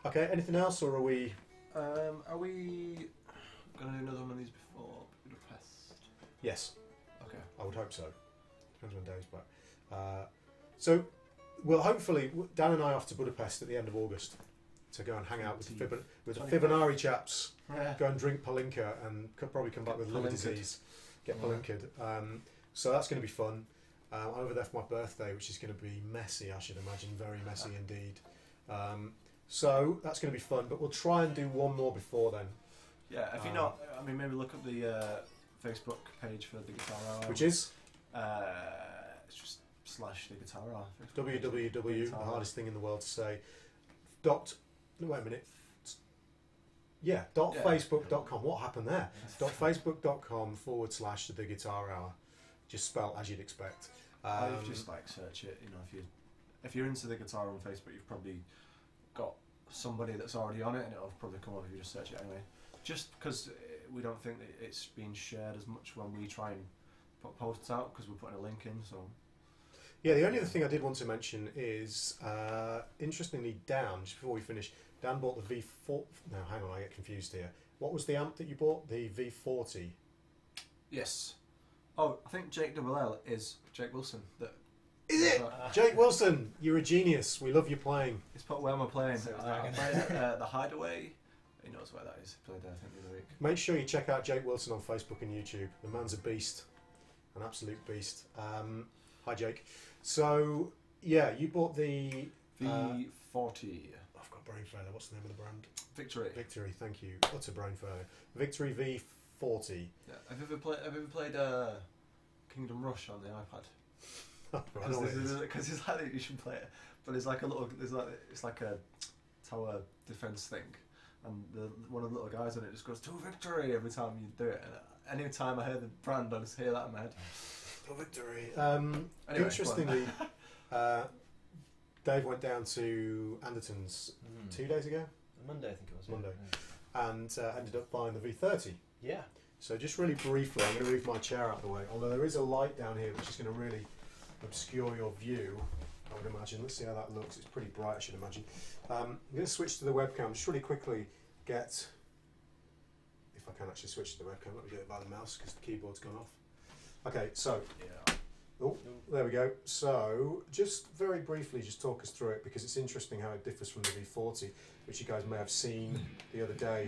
Okay, anything else, or are we going to do another one of these before Budapest? Yes. Okay. I would hope so. Depends when Dave's back. So, we'll hopefully, Dan and I off to Budapest at the end of August to go and hang out with the Fibonacci chaps, go and drink Palinka, and probably come back with liver disease, get Palinka. So that's going to be fun. I'm over there for my birthday, which is going to be messy, I should imagine, very messy indeed. So that's going to be fun, but we'll try and do one more before then. Yeah, if you're not, I mean, maybe look up the Facebook page for the Guitar Hour. Which is? It's just / the Guitar Hour. www, the hardest thing in the world to say. Wait a minute. Yeah, .facebook.com. What happened there? .facebook.com / the Guitar Hour. Just spelled as you'd expect. I've just search it. If you're into the guitar on Facebook, you've probably got somebody that's already on it, and it'll probably come up if you just search it anyway. Just because we don't think that it's being shared as much when we try and put posts out, because we're putting a link in. So yeah, the only other thing I did want to mention is, interestingly, Dan, just before we finish, Dan bought the V4. No, hang on, I get confused here. What was the amp that you bought? The V40. Yes. Oh, I think Jake Double L is Jake Wilson. Is it? Jake Wilson, you're a genius. We love your playing. It's put where am I playing? So I'm playing at the Hideaway he knows where that is. He played there, I think, the other week. Make sure you check out Jake Wilson on Facebook and YouTube. The man's a beast, an absolute beast. Hi, Jake. So, yeah, you bought the V40. I've got brain failure. What's the name of the brand? Victory. Victory. Thank you. What's a brain failure? Victory V40. Yeah. Have you ever played Kingdom Rush on the iPad? Because it's like you should play it, but it's like it's like a tower defense thing, and one of the little guys on it just goes to victory every time you do it. And any time I hear the brand, I just hear that in my head. To victory. Anyway, Interestingly, Dave went down to Anderton's 2 days ago. Monday, I think it was. Monday. Yeah. And ended up buying the V30. Yeah. So just really briefly, I'm going to move my chair out of the way. Although there is a light down here which is going to really obscure your view, I would imagine. Let's see how that looks. It's pretty bright, I should imagine. I'm going to switch to the webcam. Just really quickly get, if I can actually switch to the webcam, let me do it by the mouse because the keyboard's gone off. Okay, so, oh, there we go. So, just very briefly, just talk us through it because it's interesting how it differs from the V40, which you guys may have seen the other day.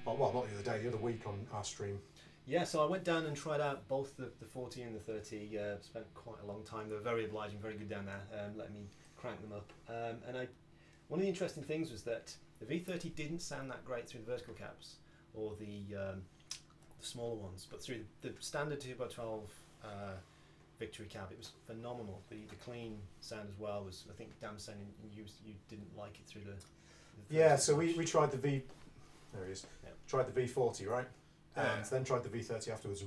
Oh, well, not the other day, the other week on our stream. Yeah, so I went down and tried out both the 40 and the 30. Spent quite a long time. They were very obliging, very good down there, letting me crank them up. One of the interesting things was that the V30 didn't sound that great through the vertical cabs or the smaller ones, but through the standard 2x12 Victory cab, it was phenomenal. The clean sound as well was, I think, Dan was saying you didn't like it through the yeah, so we tried the V. There he is. Yeah. Tried the V40, right? And then tried the V30 afterwards.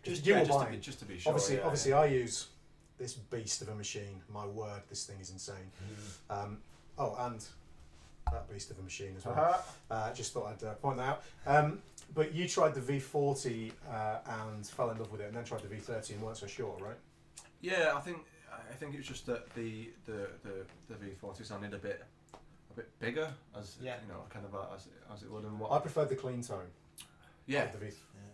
Just to be sure. Obviously, I use this beast of a machine. My word, this thing is insane. And that beast of a machine as well. Just thought I'd point that out. But you tried the V40 and fell in love with it, and then tried the V30 and weren't so sure, right? Yeah, I think it was just that the V40 sounded a bit bigger, as you know, kind of as it would. And what I preferred the clean tone. Yeah. The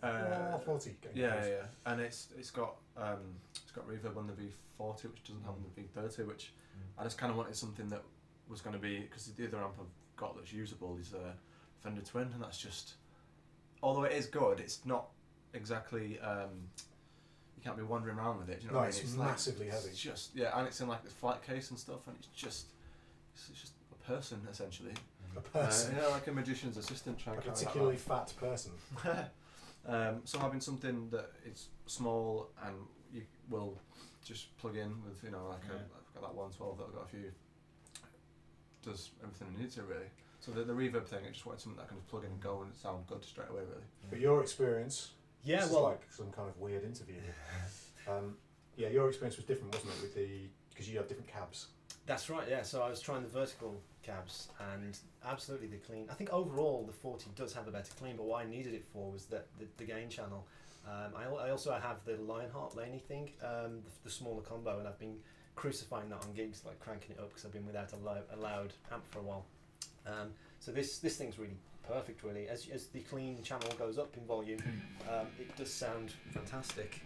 V40. Yeah, and it's got reverb on the V40, which doesn't have on the V30, which I just kind of wanted something that was going to be, because the other amp I've got that's usable is a Fender Twin, and that's just, although it is good, it's not exactly. You can't be wandering around with it. Do you know what I mean? It's massively heavy. It's just and it's in like this flight case and stuff, and it's just a person essentially. A person. Like a magician's assistant trying to particularly fat person. So having something that is small and you will just plug in with, I've got that 112 that I've got a few, does everything I need to really. So the reverb thing, I just wanted something that I can just plug in and go and sound good straight away really. But your experience, this is like some kind of weird interview. Your experience was different, wasn't it, because you had different cabs. That's right, yeah. So I was trying the vertical cabs and absolutely the clean. I think overall the 40 does have a better clean, but what I needed it for was that the gain channel. I also have the Lionheart Laney thing, the smaller combo, and I've been crucifying that on gigs, like cranking it up because I've been without a loud amp for a while. So this thing's really perfect, really. As the clean channel goes up in volume, it does sound fantastic.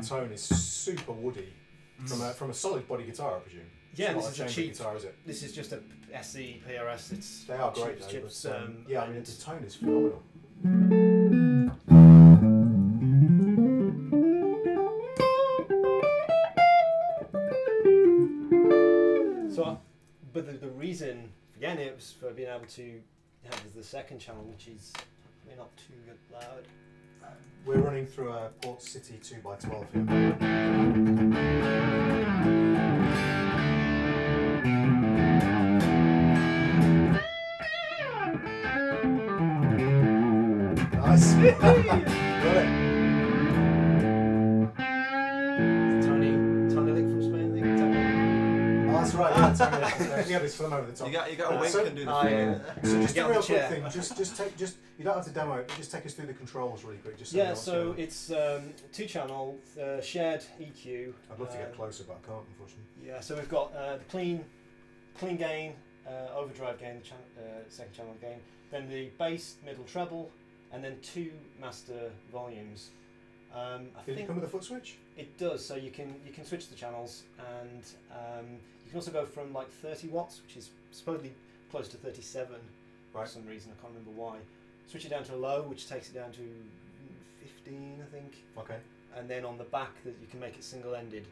Tone is super woody from a solid body guitar, I presume. Yeah, it's this is a cheap guitar, is it? This is just a SE PRS. They are great, though. Chips, the tone is phenomenal. So, but the reason again it was for being able to have the second channel, which is maybe not too loud. We're running through a Port City 2x12 here. Nice. Got it. Tony Link from Spain, I think. Oh, that's right. Yeah, Tony Link from Spain. Yeah, this film over the top. You got a wink and do the thing. So just a real quick thing. Just you don't have to demo it. But just take us through the controls really quick. So it's 2-channel shared EQ. I'd love to get closer, but I can't, unfortunately. Yeah. So we've got the clean gain, overdrive gain, second channel gain, then the bass, middle, treble, and then 2 master volumes. Did it come with a foot switch? It does. So you can switch the channels, and you can also go from like 30 watts, which is supposedly close to 37 for some reason. I can't remember why. Switch it down to a low, which takes it down to 15, I think. Okay. And then on the back, that you can make it single-ended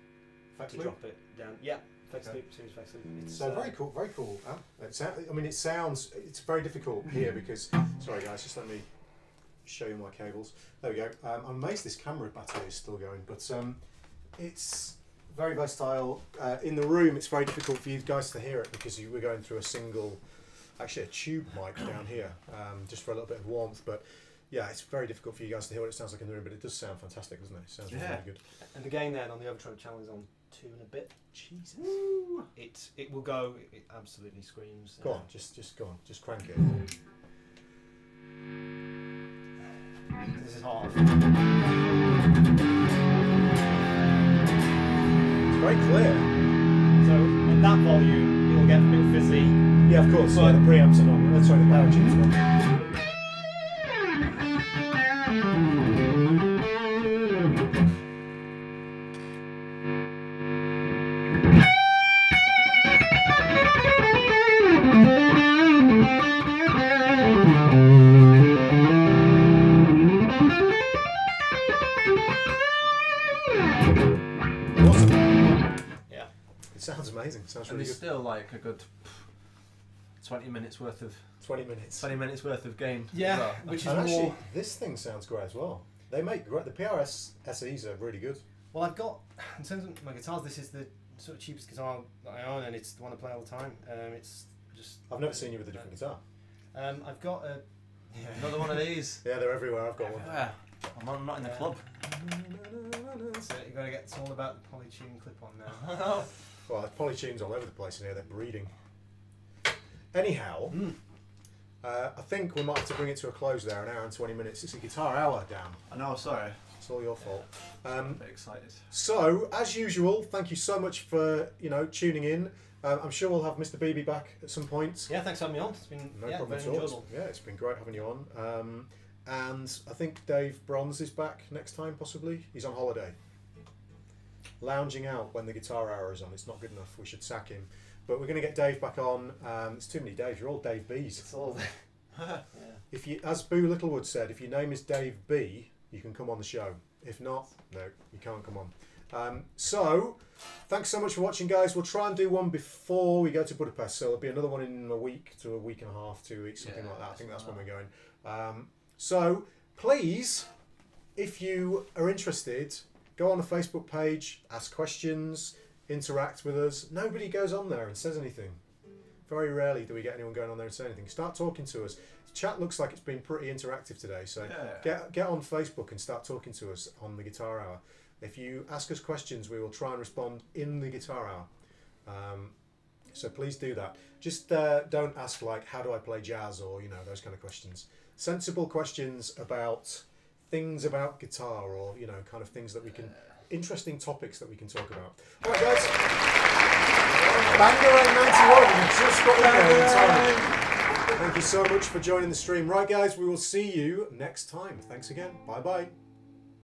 to drop it down. Yeah, flex loop, series flex loop. It's, so very cool, very cool. I mean, it sounds. It's very difficult here because. Sorry, guys, just let me show you my cables. There we go. I'm amazed this camera battery is still going, but it's very versatile. In the room, it's very difficult for you guys to hear it because we're going through a tube mic down here, just for a little bit of warmth. But yeah, it's very difficult for you guys to hear what it sounds like in the room, but it does sound fantastic, doesn't it? It sounds really good. And the gain then on the overtone channel is on 2 and a bit. Jesus. Woo. It will go. It absolutely screams. Go on, just go on, just crank it. This is hard. It's very clear. So at that volume, it'll get a bit fizzy. Yeah, of course. Yeah, the preamps are not. Sorry, the power tunes are not. Sounds amazing. Sounds really good. Still like a good 20 minutes worth of 20 minutes. 20 minutes worth of gain. Yeah, well. which is and more. Actually, this thing sounds great as well. They make great. The PRS SEs are really good. Well, I've got in terms of my guitars. This is the sort of cheapest guitar that I own, and it's the one I play all the time. It's just. I've never seen you with a different guitar. I've got a. Yeah. Another one of these. Yeah, they're everywhere. I've got one. Yeah. I'm not in the club. So you've got to get. It's all about the polytune clip-on now. Well, there's polytunes all over the place in here. They're breeding. Anyhow, I think we might have to bring it to a close there. An hour and 20 minutes. It's a guitar hour, Dan. I know. Sorry. It's all your fault. I'm a bit excited. So, as usual, thank you so much for tuning in. I'm sure we'll have Mr. Beebe back at some point. Yeah, thanks for having me on. It's been problem very at all. enjoyable. Yeah, it's been great having you on. And I think Dave Bronze is back next time, possibly. He's on holiday. Lounging out when the guitar hour is on. It's not good enough. We should sack him. But we're going to get Dave back on. It's too many Daves. You're all Dave B's. It's all yeah. If you, as Boo Littlewood said, if your name is Dave B, you can come on the show. If not, no, you can't come on. So, thanks so much for watching, guys. We'll try and do one before we go to Budapest. So there'll be another one in a week to a week and a half, 2 weeks, something like that. I think that's when we're going. So, please, if you are interested, go on the Facebook page, ask questions, interact with us. Nobody goes on there and says anything. Very rarely do we get anyone going on there and say anything. Start talking to us. The chat looks like it's been pretty interactive today, so get on Facebook and start talking to us on the Guitar Hour. If you ask us questions, we will try and respond in the Guitar Hour. So please do that. Just don't ask like, how do I play jazz, or those kind of questions. Sensible questions about things about guitar, or kind of things that we can, interesting topics that we can talk about. All right, guys. Bangarang 91, you just got there in time. Thank you so much for joining the stream. Right, guys, we will see you next time. Thanks again. Bye bye.